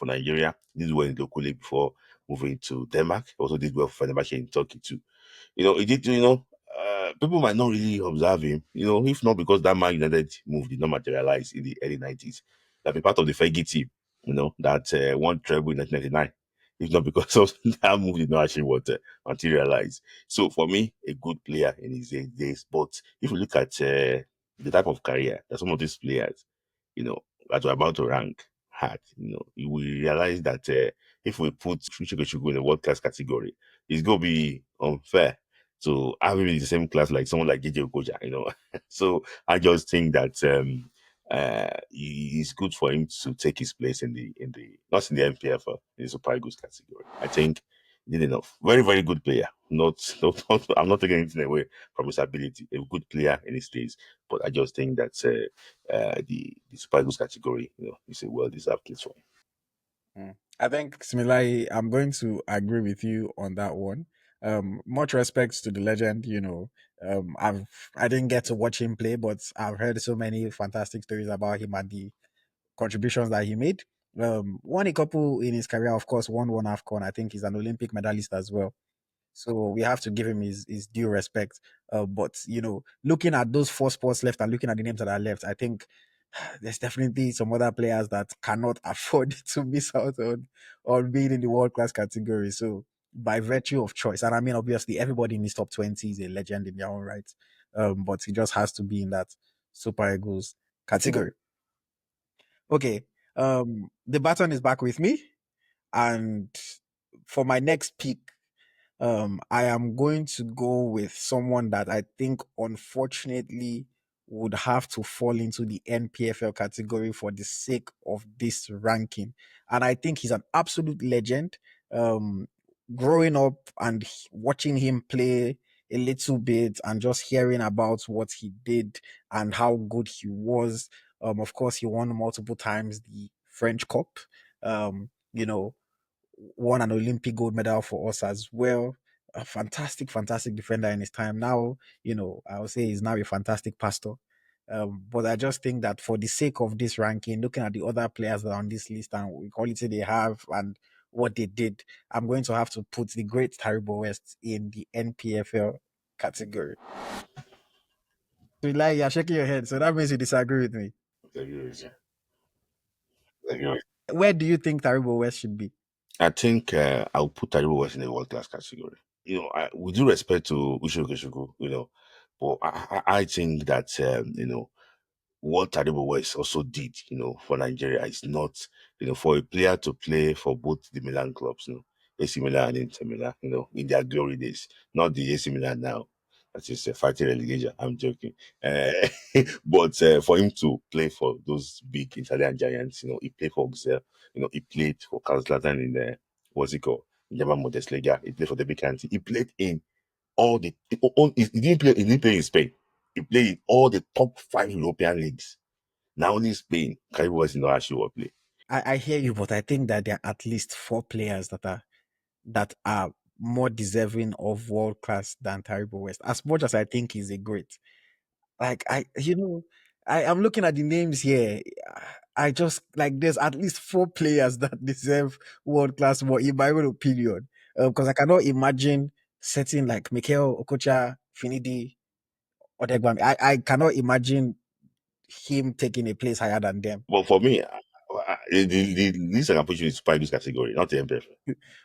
Nigeria. He did well in the local league before moving to Denmark. He also did well for Fenerbahce in Turkey too. He did, people might not really observe him, if not because that Man United move did not materialize in the early 90s. That be part of the Fergie team, that won treble in 1999. If not because of that move did not actually materialize. So for me, a good player in his days. But if you look at the type of career that some of these players, that we're about to rank had, you will realize that if we put Chukwu in the world class category, it's going to be unfair to have him in the same class like someone like JJ Okocha. So I just think that it's good for him to take his place in the not in the MPF, in the Super Eagles category. I think he did enough. Very, very good player. I'm not taking anything away from his ability. A good player in his days, but I just think that the Super Eagles category, is a well deserved place for him. I think Smilai, I'm going to agree with you on that one. Much respects to the legend, I didn't get to watch him play, but I've heard so many fantastic stories about him and the contributions that he made. Won a couple in his career, of course, won one AFCON. I think he's an Olympic medalist as well. So we have to give him his due respect. But looking at those four spots left and looking at the names that are left, I think there's definitely some other players that cannot afford to miss out on being in the world class category. So by virtue of choice, and I mean obviously everybody in his top 20 is a legend in their own right. But he just has to be in that Super Eagles category. Okay. The baton is back with me. And for my next pick, I am going to go with someone that I think unfortunately would have to fall into the NPFL category for the sake of this ranking. And I think he's an absolute legend. Growing up and watching him play a little bit and just hearing about what he did and how good he was. Of course, he won multiple times the French Cup. You know, won an Olympic gold medal for us as well. A fantastic, fantastic defender in his time. Now, I would say he's now a fantastic pastor. But I just think that for the sake of this ranking, looking at the other players that are on this list and the quality they have and what they did, I'm going to have to put the great Taribo West in the NPFL category. So, like, you're shaking your head. So that means you disagree with me. Thank you, Richard. Thank you. Where do you think Taribo West should be? I think I'll put Taribo West in the world class category. With due respect to Uche Okechukwu, but I think that what Taribo West also did, for Nigeria is not, for a player to play for both the Milan clubs, AC Milan and Inter Milan, in their glory days, not the AC Milan now. That is fighting relegation. I'm joking. But for him to play for those big Italian giants, he played for Auxerre, he played for Carlslatern in what's it called? German Bundesliga. He played for the big country. He played in all the, he didn't play in Spain. He played in all the top 5 European leagues. Now only Spain, Taribo West in the actual world play. I hear you, but I think that there are at least 4 players that are more deserving of world class than Taribo West. As much as I think he's a great, like I am looking at the names here. I just like there's at least 4 players that deserve world class more in my own opinion. Because I cannot imagine setting like Mikel, Okocha, Finidi, Odegbami. I cannot imagine him taking a place higher than them. But for me, the least I can put you in Super Eagles category, not the MPF.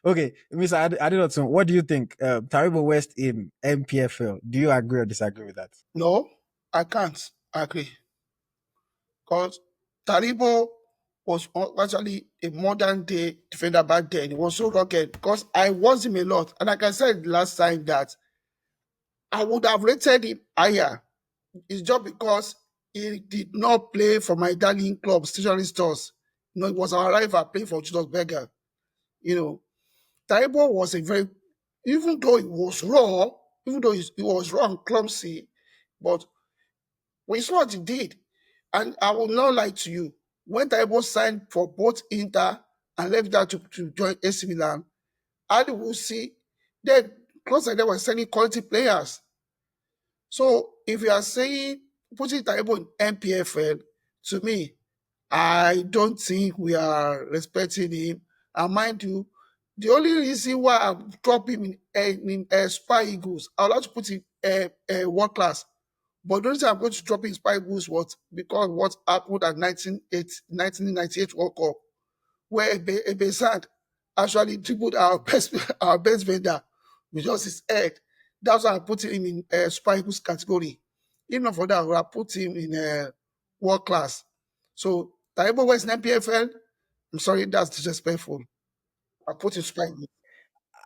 Okay, Mr. Adedotun, what do you think? Taribo West in MPFL. Do you agree or disagree with that? No, I can't agree. Because Taribo was actually a modern day defender back then. He was so rugged because I watched him a lot. And like I said last time that I would have rated him higher. It's just because he did not play for my darling club, stationery stores. It was our rival playing for Julius Berger. Taibo was a very, even though he was raw, even though he was raw and clumsy, but we saw what he did. And I will not lie to you. When Taibo signed for both Inter and left that to join AC Milan, I will see that clubs like that were sending quality players. So if you are saying putting Taibo in MPFL, to me, I don't think we are respecting him. And mind you, the only reason why I drop him in Spy Eagles, I would like to put him world class. But the reason I'm going to drop him in Spy Eagles was because what happened at 1998 World Cup, where Ebezad actually dribbled our best vendor with just his head. That's why I put him in Spy Eagles category. Even for that, I would have put him in world class. So Taribo West in MPFL, I'm sorry, that's disrespectful. I put him Spy Eagles.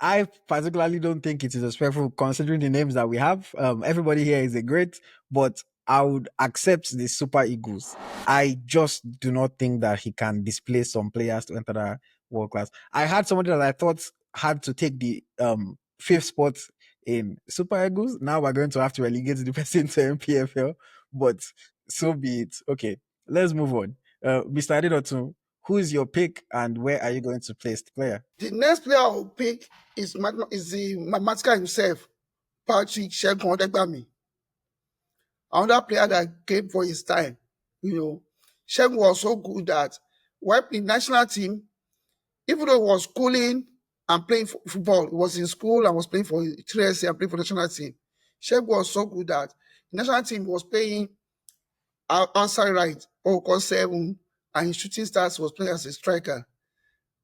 I particularly don't think it is respectful considering the names that we have. Everybody here is a great, but I would accept the Super Eagles. I just do not think that he can displace some players to enter the world class. I had somebody that I thought had to take the 5th spot in Super Eagles. Now we're going to have to relegate the person to MPFL, but so be it. Okay, let's move on. Mr. Adedotun, who is your pick and where are you going to place the player? The next player I will pick is the mathematical himself, Patrick Segun Odegbami. Another player that came for his time. Segun was so good that while in national team, even though he was schooling and playing football, he was in school and was playing for 3SC and playing for the national team. Segun was so good that the national team was playing outside right, or 7, and in shooting stars was playing as a striker.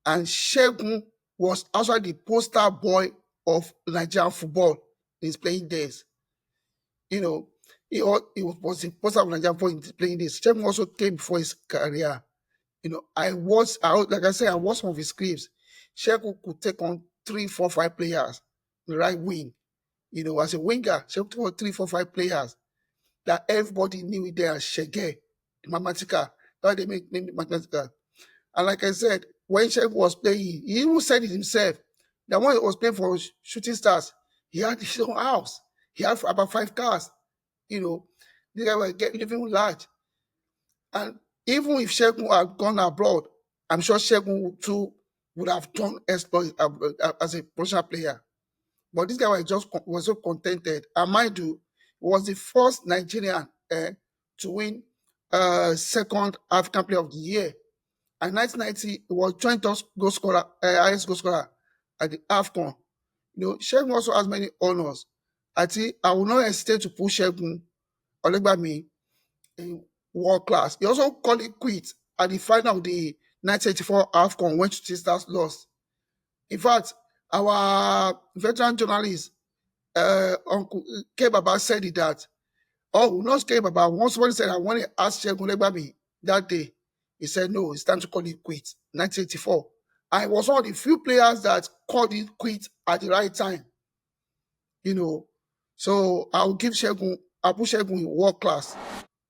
And Segun was actually the poster boy of Nigerian football in his playing days. He was the poster of Nigerian football in his playing days. Segun also came before his career. Like I said, I watched some of his clips. Segun could take on 3, 4, 5 players, the right wing. As a winger, Segun took on 3, 4, 5 players that everybody knew it there as Shege, Mathematica. That's why they make name Mathematica. And like I said, when Segun was playing, he even said it himself that when he was playing for Shooting Stars, he had his own house. He had about 5 cars. You know, the guy were living large. And even if Segun had gone abroad, I'm sure Segun too would have done exploits as a professional player. But this guy was so contented. And mind you, was the first Nigerian to win second African Player of the Year. And 1990, he was joint us goal scorer, highest goal scorer at the AFCON. You know, Segun also has many honors. I think I will not hesitate to put Segun Odegbami in world class. He also called it quits at the final of the 1984 AFCON when Shooting Stars lost. In fact, our veteran journalist, Uncle K Baba, said it that, oh, not K Baba, once somebody said that when he asked Segun Odegbami that day, he said, no, it's time to call it quits. 1984. And he was one of the few players that called it quits at the right time. You know, so I'll put Segun in world class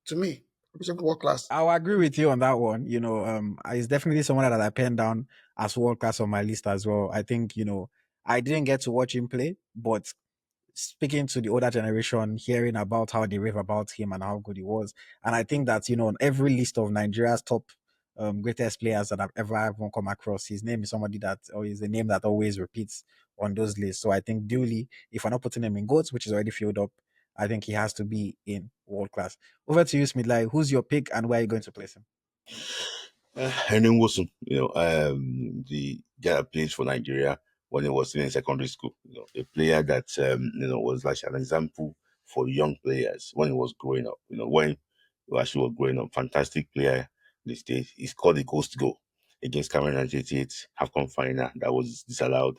to me. I'll put Segun world class. I'll agree with you on that one. It's definitely someone that I penned down as world class on my list as well. I think, I didn't get to watch him play, but speaking to the older generation, hearing about how they rave about him and how good he was. And I think that, on every list of Nigeria's top greatest players that I've ever come across, his name is somebody that, or is a name that always repeats on those lists. So I think duly, if we're not putting him in GOATs, which is already filled up, I think he has to be in world class. Over to you, Smidlai. Who's your pick and where are you going to place him? And then Nwosu, the guy that plays for Nigeria when he was still in secondary school. A player that was like an example for young players when he was growing up. When he actually was growing up, fantastic player. This day, he scored a ghost goal against Cameroon 1988 AFCON final that was disallowed.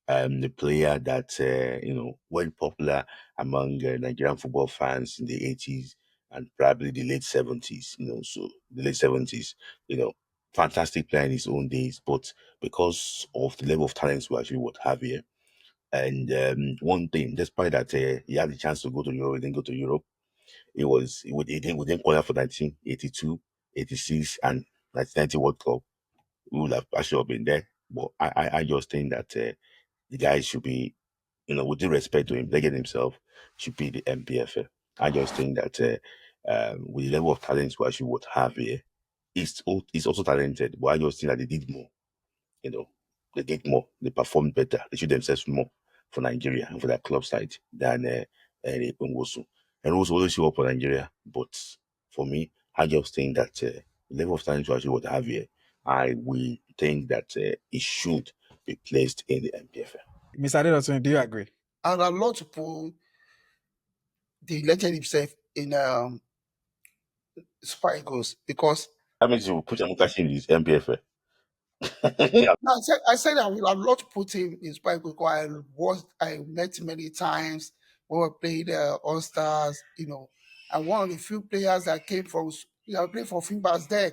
The player that went popular among Nigerian football fans in the 80s and probably the late 70s. So the late 70s. You know, fantastic player in his own days, but because of the level of talents we actually would have here. And one thing, despite that he had the chance to go to Europe, he didn't go to Europe. He didn't qualify for 1982, 86, and 1990 World Cup. We would have actually been there. But I just think that the guy should be, with due respect to him, Leggett himself should be the MPFL. I just think that with the level of talent we actually would have here, he's also talented, but I just think that they did more. You know, they did more. They performed better. They showed themselves more for Nigeria and for their club side than Nwosu. And also always show up for Nigeria, but for me, I just think that the level of talent we actually would have here, I will think that it should be placed in the MPFL. Mr. Adedotun, do you agree? And I'd love to put the legend himself in Super Eagles because That means you will put Amokachi in this MPFL. no, I said I would have loved to put him in Super Eagles because I met him many times when we played All Stars, and one of the few players that came from played for Fimbas then.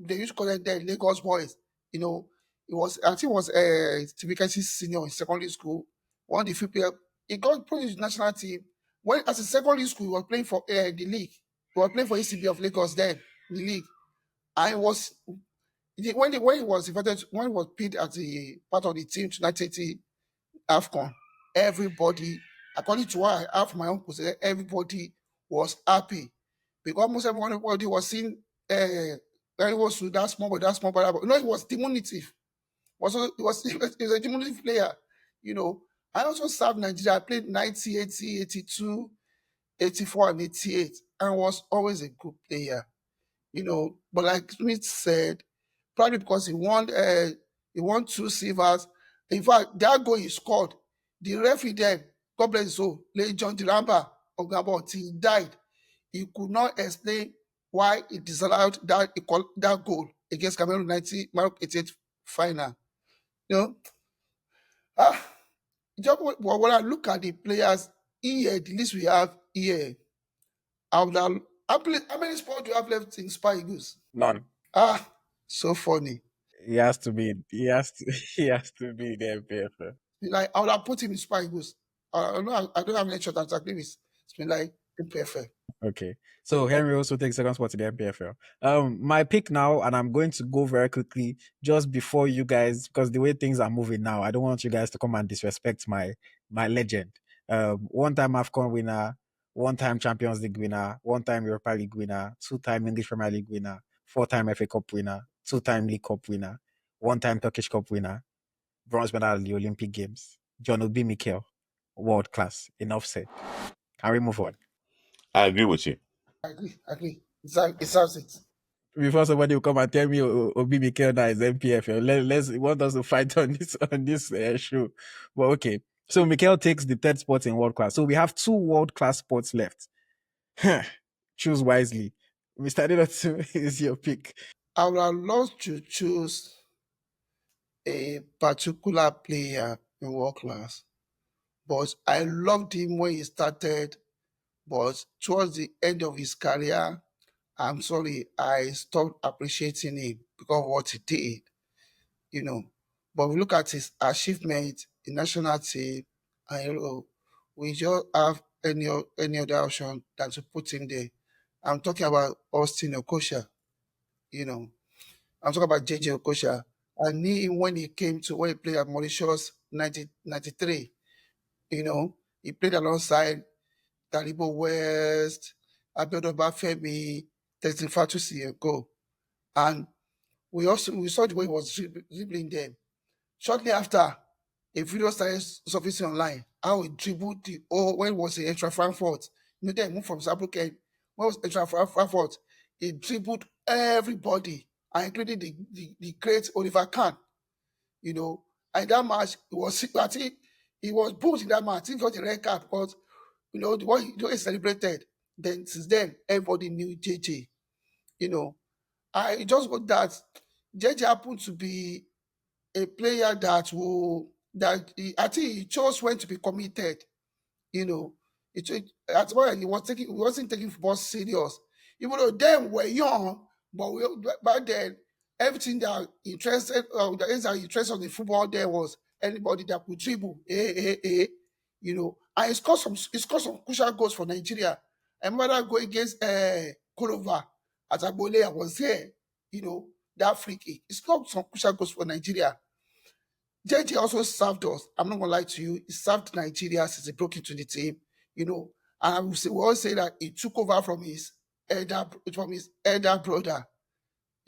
They used to call them then Lagos boys. You know, it was I think it was Stephen Keshi senior in secondary school. One of the few players he got put in the national team. When as a secondary school, he was playing for the league. He was playing for ECB of Lagos then, the league. I was when he was invited, when he was picked as a part of the team to 1980 AFCON, everybody, according to what I have from my uncle, said everybody was happy because almost everybody was seeing when he was to that small boy, but it was diminutive. He was a diminutive player, you know. I also served Nigeria. I played 90, 80, 82, 84, and 88, and was always a good player, But like Smith said, probably because he won 2 silvers. In fact, that goal he scored, the referee then, God bless his soul, Late John Diramba of Gabon, till he died, he could not explain why he disallowed that goal against Cameroon 88 final. You know, ah, just when I look at the players here, the list we have here, I would have, how many sports do you have left in Super Eagles? None. So funny. He has to be. He has to. He has to be the MPFL. Like I would have put him in Super Eagles. I don't have any shot at agree with. It's been like imperfect. Okay. So Henry also takes second spot in the MPFL. My pick now, and I'm going to go very quickly just before you guys, because the way things are moving now, I don't want you guys to come and disrespect my legend. One-time AFCON winner, one-time Champions League winner, one-time Europa League winner, two-time English Premier League winner, four-time FA Cup winner, two-time League Cup winner, one-time Turkish Cup winner, bronze medal at the Olympic Games. John Obi Mikel, world class. Enough said. Can we move on? I agree with you. I agree. I agree. It sounds it. Before somebody will come and tell me Obi Mikel now is MPFL, let's want us to fight on this show. But okay, so Mikel takes the third spot in world class. So we have two world class spots left. Choose wisely. Mr. Adedotun is your pick. I would have loved to choose a particular player in world class, but I loved him when he started. But towards the end of his career, I'm sorry, I stopped appreciating him because of what he did, you know. But we look at his achievement in national team, and we just have any other option than to put him there. I'm talking about Austin Okocha, you know. I'm talking about JJ Okocha. I knew him when he played at Mauritius 1993. You know, he played alongside Taribo West, Abiodun Bafemi, Testing Fatusi ago. And we saw the way he was dribbling them. Shortly after, a video started surfacing online how he dribbled when it was in extra Frankfurt. Then he moved from Saarbrücken. When it was extra Frankfurt, he dribbled everybody, and including the great Oliver Kahn. You know, and that match I think he was booked in that match. He got the red card because the way he celebrated. Then since then, everybody knew JJ. You know, I just got that JJ happened to be a player I think he chose when to be committed. You know, at one he he wasn't taking football serious. Even though then we're young, but back then everything that interested the things that interested on the football there was anybody that could dribble, you know. And he scored some crucial goals for Nigeria. I remember that goal against Kolova at Abole. I was there, you know, that free kick. He scored some crucial goals for Nigeria. JJ also served us. I'm not gonna lie to you. He served Nigeria since he broke into the team, you know. And we always say that he took over from his elder brother,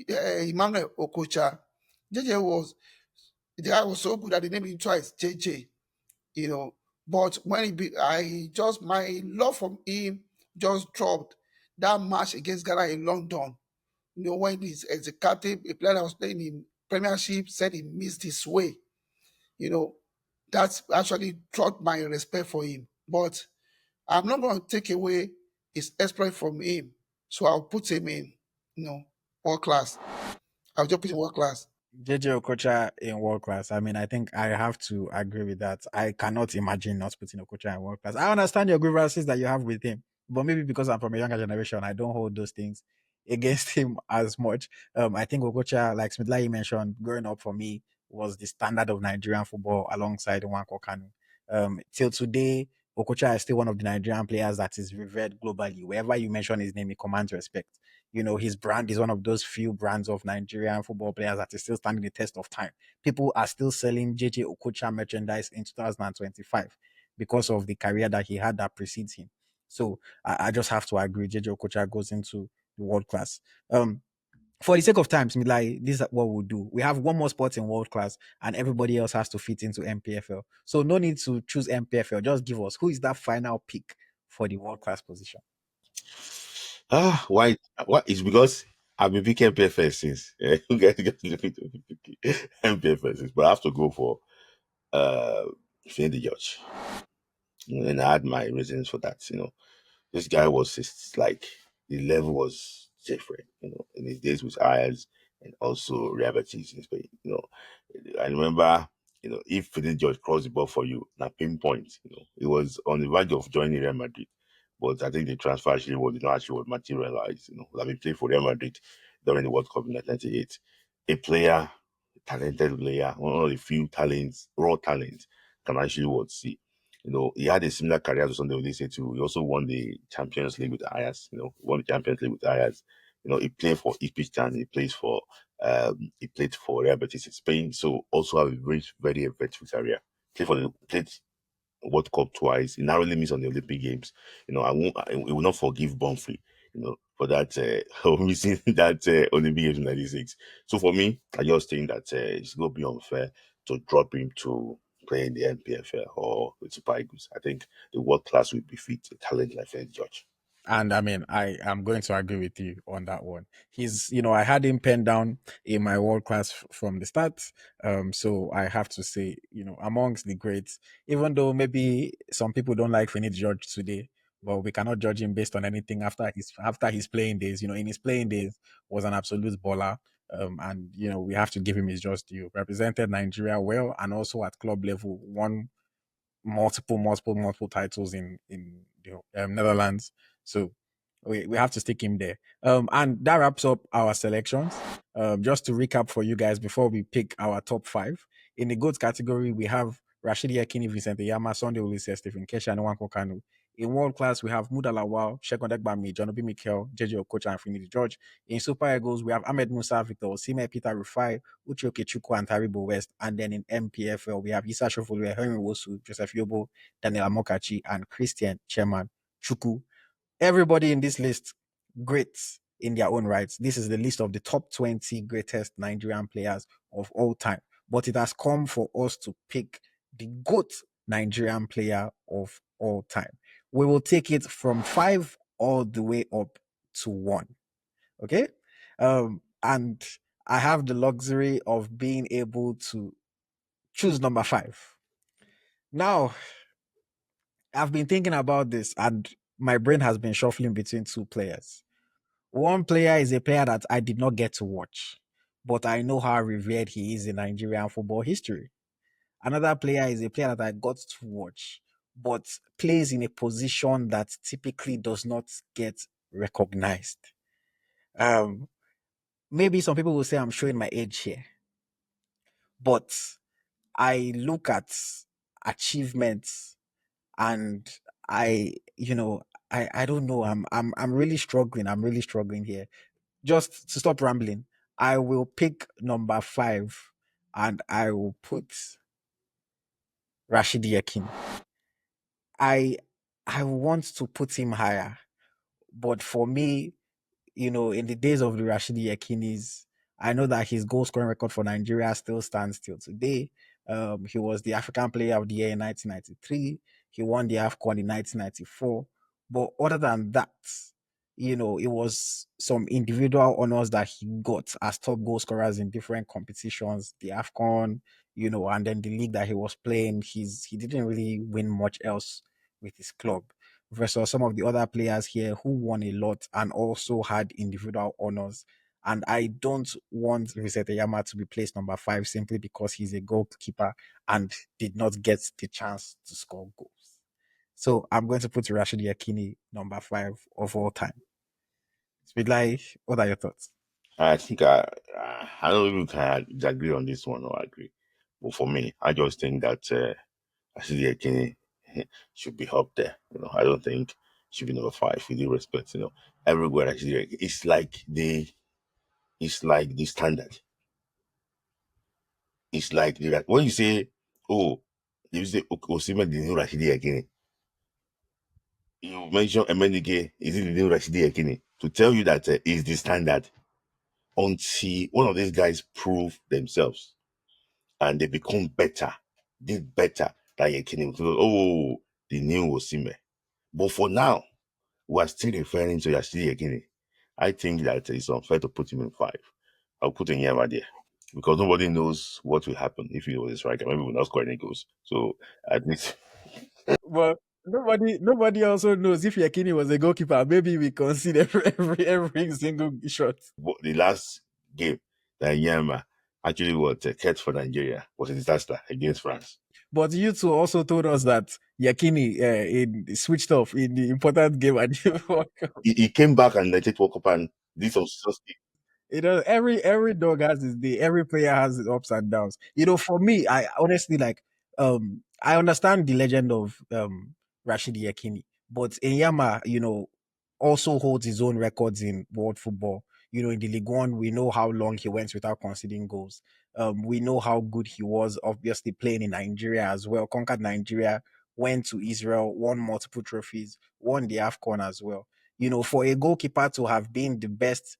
Emmanuel Okocha. JJ the guy was so good that they named him twice, JJ, you know. But when my love for him just dropped that match against Ghana in London. You know, when he's as a captain, a player that was playing in Premiership said he missed his way, you know, that's actually dropped my respect for him. But I'm not going to take away his exploit from him. So I'll put him in, world class. I'll just put him world class. JJ Okocha in world class. I mean, I think I have to agree with that. I cannot imagine not putting Okocha in world class. I understand your grievances that you have with him, but maybe because I'm from a younger generation, I don't hold those things against him as much. I think Okocha, like Layi mentioned, growing up for me was the standard of Nigerian football alongside Nwankwo Kanu. Till today, Okocha is still one of the Nigerian players that is revered globally. Wherever you mention his name, he commands respect. You know, his brand is one of those few brands of Nigerian football players that is still standing the test of time. People are still selling JJ Okocha merchandise in 2025 because of the career that he had that precedes him. So I just have to agree. JJ Okocha goes into the world class. For the sake of time, Smilai, this is what we'll do. We have one more spot in world class, and everybody else has to fit into MPFL. So no need to choose MPFL. Just give us who is that final pick for the world class position. Why? What is because I've been picking MPFS since. You guys get to pick MPFS since, but I have to go for uh Finn the Judge. And I had my reasons for that. This guy was just like the level was different. In his days with Ayers and also realities in Spain. I remember. If Finn George crossed the ball for you, na pinpoint. He was on the verge of joining Real Madrid. But I think the transfer actually was not actually was materialized. Like he played for Real Madrid during the World Cup in 1998. A player, talented player, one of the few talents, raw talents, can actually what see. He had a similar career to Sunday Oliseh too. He also won the Champions League with Ajax. Won the Champions League with Ajax. He played for Ipswich Town. He played for Real Betis in Spain. So also have a very very eventful career. Played World Cup twice. He narrowly missed on the Olympic Games. I will not forgive Bonfrey, for that missing that Olympic Games in '96. So for me, I just think that it's going to be unfair to drop him to play in the NPFL or with Super Eagles. I think the world class will befit a talent like Ed George. And I mean, I am going to agree with you on that one. I had him penned down in my world class from the start. So I have to say, amongst the greats, even though maybe some people don't like Finidi George today, but we cannot judge him based on anything after his playing days. In his playing days was an absolute baller. And we have to give him his just due. Represented Nigeria well, and also at club level, won multiple titles in the Netherlands. So we have to stick him there. And that wraps up our selections. Just to recap for you guys before we pick our top five. In the goods category, we have Rashidi Yekini, Vincent Enyeama, Sunday Oliseh, Stephen Keshi, and Nwankwo Kanu. In world class, we have Mudashiru Lawal, Segun Odegbami, Obi Mikel, Okocha, and Finidi George. In Super Eagles, we have Ahmed Musa, Victor Osimhen, Peter Rufai, Uche Okechukwu, and Taribo West. And then in MPFL, we have Issa Shofolu, Henry Nwosu, Joseph Yobo, Daniel Amokachi, and Christian Chairman Chukwu. Everybody in this list, great in their own rights. This is the list of the top 20 greatest Nigerian players of all time. But it has come for us to pick the GOAT Nigerian player of all time. We will take it from 5 all the way up to 1. Okay? And I have the luxury of being able to choose number 5. Now, I've been thinking about this and my brain has been shuffling between 2 players. One player is a player that I did not get to watch, but I know how revered he is in Nigerian football history. Another player is a player that I got to watch, but plays in a position that typically does not get recognized. Um, Maybe some people will say I'm showing my age here, but I look at achievements and I don't know. I'm really struggling. I'm really struggling here. Just to stop rambling, I will pick number 5 and I will put Rashidi Yekini. I I want to put him higher, but for me, in the days of the Rashidi Yekinis, I know that his goal scoring record for Nigeria still stands till today. He was the African Player of the Year in 1993. He won the AFCON in 1994. But other than that, it was some individual honors that he got as top goal scorers in different competitions, the AFCON, and then the league that he was playing. He didn't really win much else with his club versus some of the other players here who won a lot and also had individual honors. And I don't want Vincent Enyeama to be placed number 5 simply because he's a goalkeeper and did not get the chance to score goals. So I'm going to put Rashidi Yekini number 5 of all time. Like, what are your thoughts? I think I don't even can disagree on this one or agree. But for me, I just think that Rashidi Yekini should be up there. I don't think should be number 5. With due respect, everywhere Rashidi Yekini, it's like the standard. It's like when you say, oh, you say Osimhen the new Rashidi Yekini. You mention Emenike, is it the new Rashidi Yekini? To tell you that is the standard until one of these guys prove themselves and they become better, did better than Yekini. Oh, the new Osimhen. But for now, we are still referring to Rashidi Yekini. I think that it's unfair to put him in 5. I'll put Enyeama there because nobody knows what will happen if he was a striker. Maybe we'll not score any goals. So at least Well, nobody also knows if Yekini was a goalkeeper. Maybe we concede every single shot. the last game that Enyeama actually was kept for Nigeria was a disaster against France. But you two also told us that Yakini switched off in the important game at the World Cup. He came back and let it walk up and did some stuff. Every dog has his day. Every player has his ups and downs. For me, I honestly I understand the legend of Rashidi Yekini, but Enyama, also holds his own records in world football. In the League One, we know how long he went without conceding goals. We know how good he was, obviously playing in Nigeria as well, conquered Nigeria went to Israel, won multiple trophies, won the AFCON as well. For a goalkeeper to have been the best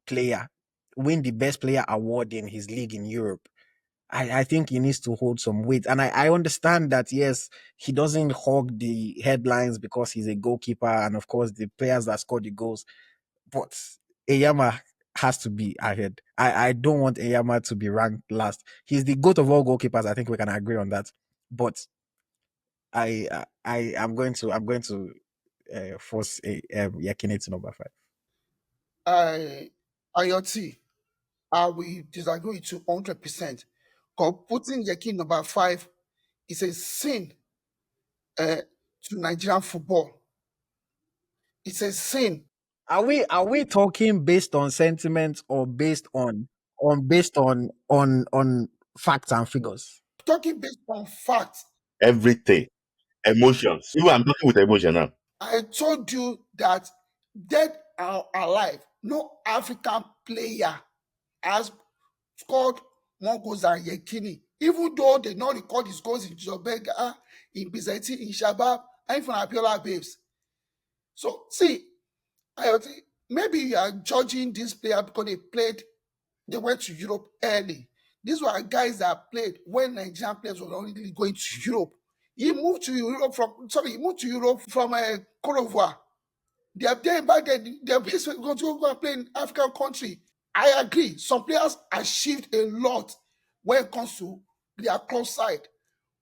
player, win the best player award in his league in Europe, I think he needs to hold some weight. And I understand that, yes, he doesn't hog the headlines because he's a goalkeeper and, of course, the players that score the goals. But Enyeama has to be ahead. I don't want Enyeama to be ranked last. He's the GOAT of all goalkeepers. I think we can agree on that. But I'm going to force Yekini to number 5. I AyoT, I will disagree with you 100%. Because putting Yekini number 5 is a sin uh, to Nigerian football. It's a sin. Are we talking based on sentiment or based on facts and figures? Talking based on facts, Everything. Emotions. Even I'm talking with emotion now. I told you that dead or alive, no African player has scored more goals than Yekini. Even though they not record his goals in Jobega, in Bizeti, in Shabab, and even Abiola Babes. So, see, I think maybe you are judging this player because they went to Europe early. These were guys that played when Nigerian players were only going to Europe. He moved to Europe from Cote d'Ivoire. They are there back then. They are basically going to go and play in African country. I agree. Some players achieved a lot when it comes to their club side.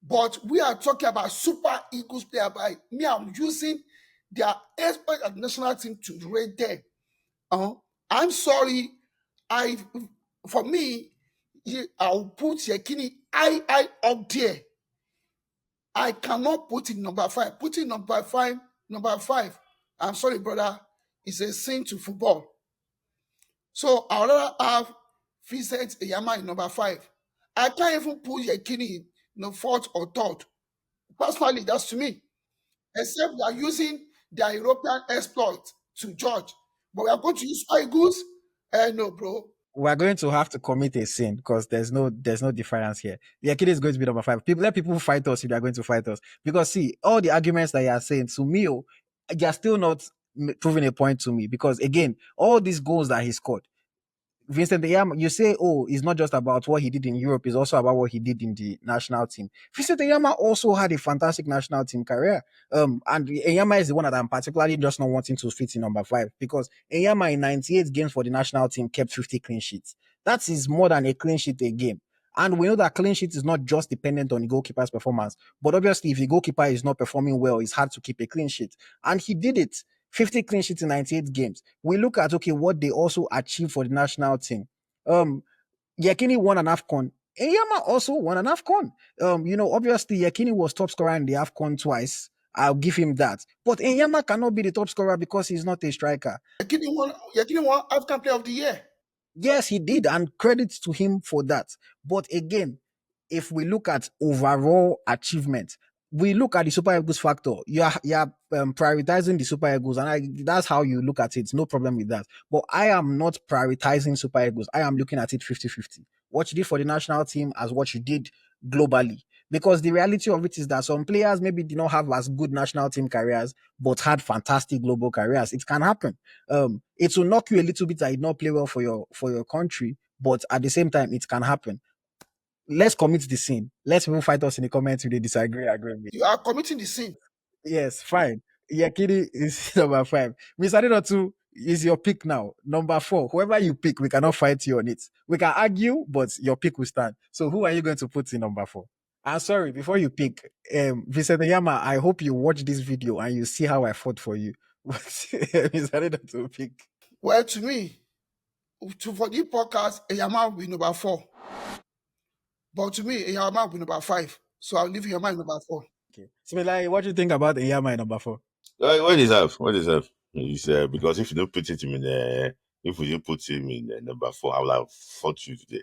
But we are talking about Super Eagles player. By me, I'm using their expert at the national team to rate them. I'm sorry. I For me, I'll put Yekini I up there. I cannot put it number 5. Putting number five. I'm sorry, brother. It's a sin to football. So I'd rather have Vincent Enyeama in number 5. I can't even put Yekini in fourth or third. Personally, that's to me. Except they are using their European exploit to judge. But we are going to use Eagles. No, bro. We're going to have to commit a sin because there's no difference here. Yekini is going to be number 5. Let people fight us if they are going to fight us. Because see, all the arguments that you are saying to me, they are still not proving a point to me. Because again, all these goals that he scored, Vincent Enyeama, you say, oh, it's not just about what he did in Europe, it's also about what he did in the national team. Vincent Enyeama also had a fantastic national team career. And Enyeama is the one that I'm particularly just not wanting to fit in number 5 because Enyeama in 98 games for the national team kept 50 clean sheets. That is more than a clean sheet a game. And we know that clean sheet is not just dependent on the goalkeeper's performance, but obviously, if the goalkeeper is not performing well, it's hard to keep a clean sheet. And he did it. 50 clean sheets in 98 games. We look at okay what they also achieved for the national team. Um, Yekini won an AFCON. Enyeama also won an AFCON. Obviously Yekini was top scorer in the AFCON twice. I'll give him that. But Enyeama cannot be the top scorer because he's not a striker. Yekini won African Player of the Year. Yes, he did, and credit to him for that. But again, if we look at overall achievement, we look at the Super Eagles factor. You are prioritizing the Super Eagles, and that's how you look at it. No problem with that. But I am not prioritizing Super Eagles. I am looking at it 50-50. What you did for the national team as what you did globally. Because the reality of it is that some players maybe did not have as good national team careers, but had fantastic global careers. It can happen. It will knock you a little bit that you not play well for your country, but at the same time, it can happen. Let's commit the sin. Let people fight us in the comments if they disagree, agree with me. You are committing the sin. Yes, fine. Yekini is number 5. Mr. Adedotun is your pick now. Number 4. Whoever you pick, we cannot fight you on it. We can argue, but your pick will stand. So who are you going to put in number 4? I'm sorry, before you pick, Vincent Enyeama, I hope you watch this video and you see how I fought for you. Mr. Adedotun pick. Well, to me, for the podcast, Enyeama will be number 4. But to me, Enyeama will be number 5. So I'll leave Enyeama in number 4. Okay. So, like, what do you think about Enyeama in number 4? What is up? What is up? It's, because if you don't put him in if we didn't put him in number 4, I will have fought you today.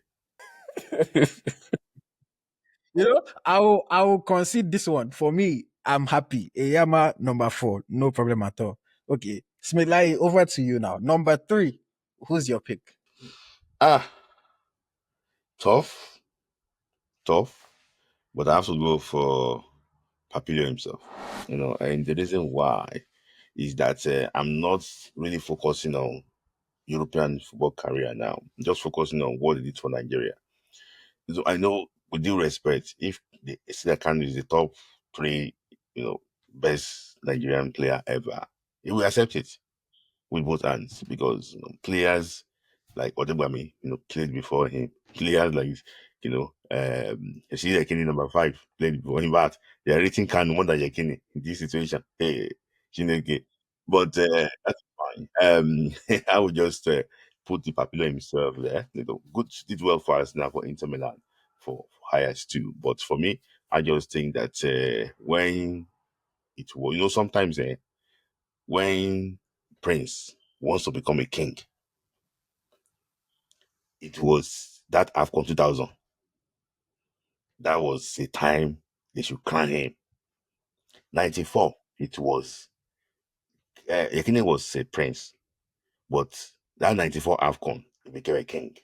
I will concede this one. For me, I'm happy. Enyeama number 4, no problem at all. Okay, Smilai, over to you now. Number 3, who's your pick? Tough, but I have to go for Papilio himself. And the reason why is that I'm not really focusing on European football career now. I'm just focusing on what he did for Nigeria. So I know, with due respect, if the Kanu is the top three, best Nigerian player ever, he will accept it with both hands because players like Odegbami, played before him. Players like Rashidi Yekini number 5 played before him. But they are rating Kanu more than Yekini in this situation. Hey, Chineke. But that's fine. I would just put the popular himself there. Good, did well for us now for Inter Milan for hires too. But for me, I just think that when it was, sometimes when Prince wants to become a king, it was that AFCON 2000. That was a time they should crown him. 94, it was, Yekini was a prince, but that 94 AFCON, he became a king.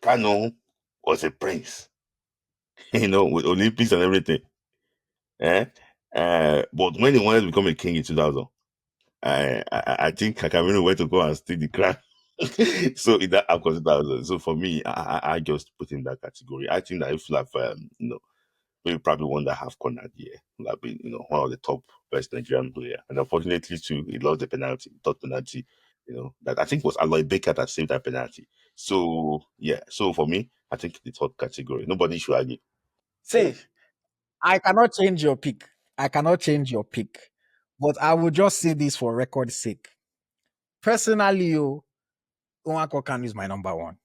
Kanu was a prince, with Olympics and everything. Eh? But when he wanted to become a king in 2000, I think Kakamino went to go and steal the crown. So in that AFCON 2000, so for me, I just put in that category. I think that if you have, maybe probably won that half corner year. Would have been, one of the top best Nigerian player. And unfortunately too, he lost the penalty, third penalty, that I think was Aloy Baker that saved that penalty. So yeah, so for me, I think the third category. Nobody should argue. Say, I cannot change your pick. I cannot change your pick. But I will just say this for record's sake. Personally, Nwankwo Kanu is my number one.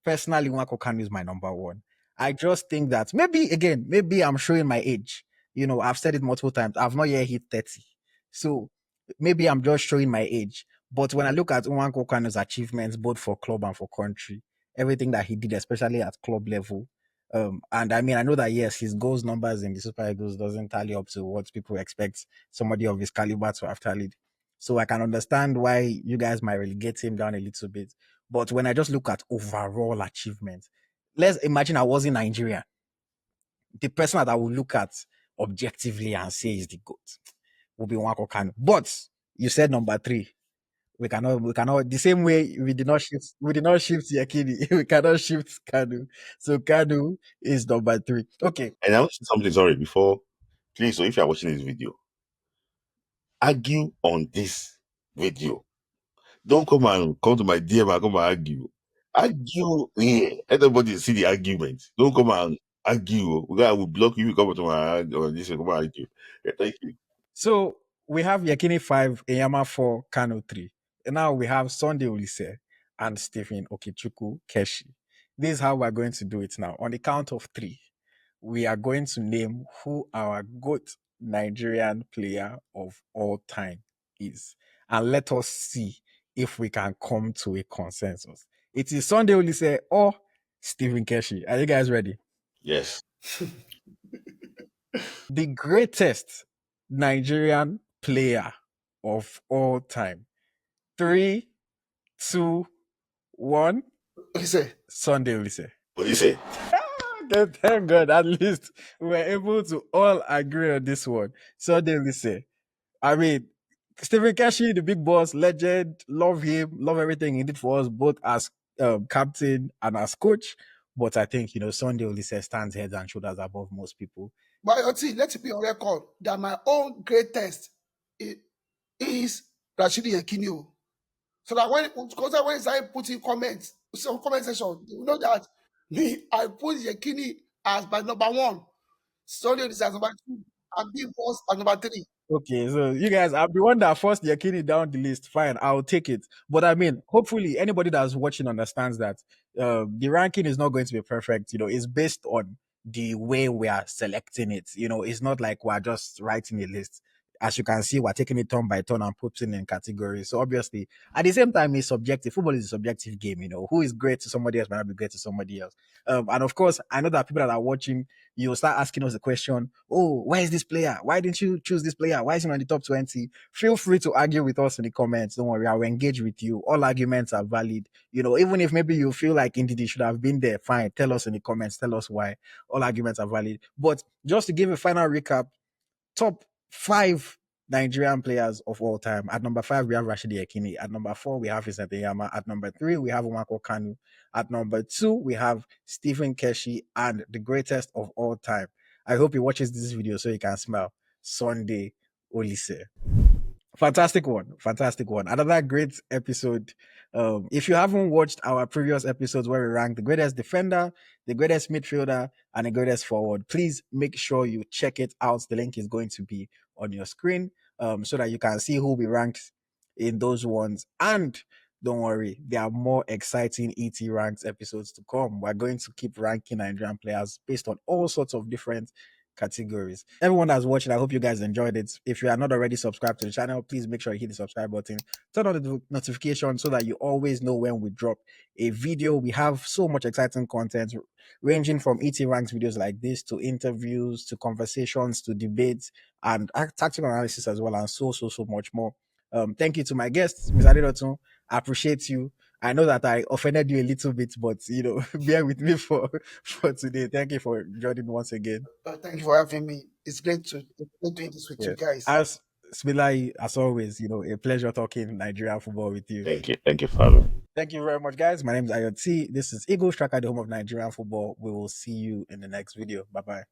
Personally, Nwankwo Kanu is my number one. I just think that maybe I'm showing my age. I've said it multiple times. I've not yet hit 30. So maybe I'm just showing my age. But when I look at Nwankwo Kanu's achievements, both for club and for country, everything that he did, especially at club level, and I mean, I know that yes, his goals numbers in the Super Eagles doesn't tally up to what people expect somebody of his caliber to have tallied. So I can understand why you guys might relegate him down a little bit. But when I just look at overall achievement, let's imagine I was in Nigeria. The person that I will look at objectively and say is the GOAT will be Nwankwo Kanu. But you said number 3. We cannot the same way we did not shift Yekini. We cannot shift Kanu. So Kanu is number 3. Okay. And I want to say something, sorry, before, please, so if you're watching this video, argue on this video. Don't come to my DM and come and argue. Argue here. Everybody see the argument. Don't come and argue. Because I will block you. Come to my or this come and argue. Yeah, thank you. So we have Yekini 5, Enyeama 4, Kanu 3. And now we have Sunday Oliseh and Stephen Keshi. This is how we're going to do it now. On the count of 3, we are going to name who our GOAT Nigerian player of all time is. And let us see if we can come to a consensus. It is Sunday Oliseh or Stephen Keshi. Are you guys ready? Yes. The greatest Nigerian player of all time. 3, 2, 1. Oliseh. Sunday Oliseh. What do you say? Okay, thank God. At least we were able to all agree on this one. Sunday Oliseh. I mean, Stephen Keshi, the big boss, legend, love him, love everything he did for us, both as captain and as coach. But I think, Sunday Oliseh stands head and shoulders above most people. But AyoT, let it be on record that my own greatest is Rashidi Yekini. So that when I putting comments, some comment section, you know that me, I put Yekini as my number 1. Sunday is as number 2, and Big Boss as number 3. Okay, so you guys, I'm the one that forced Yekini down the list. Fine, I'll take it. But I mean, hopefully, anybody that's watching understands that the ranking is not going to be perfect. It's based on the way we are selecting it. It's not like we're just writing a list. as you can see, we're taking it turn by turn and putting in categories. So obviously, at the same time, it's subjective. Football is a subjective game. Who is great to somebody else might not be great to somebody else. And of course, I know that people that are watching, you'll start asking us the question, oh, why is this player? Why didn't you choose this player? Why is he on the top 20? Feel free to argue with us in the comments. Don't worry, I will engage with you. All arguments are valid. Even if maybe you feel like indeed he should have been there, fine. Tell us in the comments. Tell us why. All arguments are valid. But just to give a final recap, top 5 Nigerian players of all time. At number 5, we have Rashidi Yekini. At number 4, we have Vincent Enyeama. At number 3, we have Nwankwo Kanu. At number 2, we have Stephen Keshi, and the greatest of all time. I hope he watches this video so he can smile. Sunday Oliseh. Fantastic one. Another great episode. If you haven't watched our previous episodes where we rank the greatest defender, the greatest midfielder, and the greatest forward, please make sure you check it out. The link is going to be on your screen, so that you can see who we ranked in those ones. And don't worry, there are more exciting ET ranks episodes to come. We're going to keep ranking Nigerian players based on all sorts of different categories. Everyone that's watching, I hope you guys enjoyed it. If you are not already subscribed to the channel, please make sure you hit the subscribe button, turn on the notification so that you always know when we drop a video. We have so much exciting content ranging from ET ranks videos like this to interviews to conversations to debates and tactical analysis as well, and so much more. Thank you to my guests, Ms. Adedotun. I appreciate you. I know that I offended you a little bit, but bear with me for today. Thank you for joining once again. Thank you for having me. It's great doing this with Yeah. you guys. As Smilayi, as always, a pleasure talking Nigerian football with you. Thank you for having me. Thank you very much, guys. My name is AyoT. This is EaglesTracker, the home of Nigerian football. We will see you in the next video. Bye bye.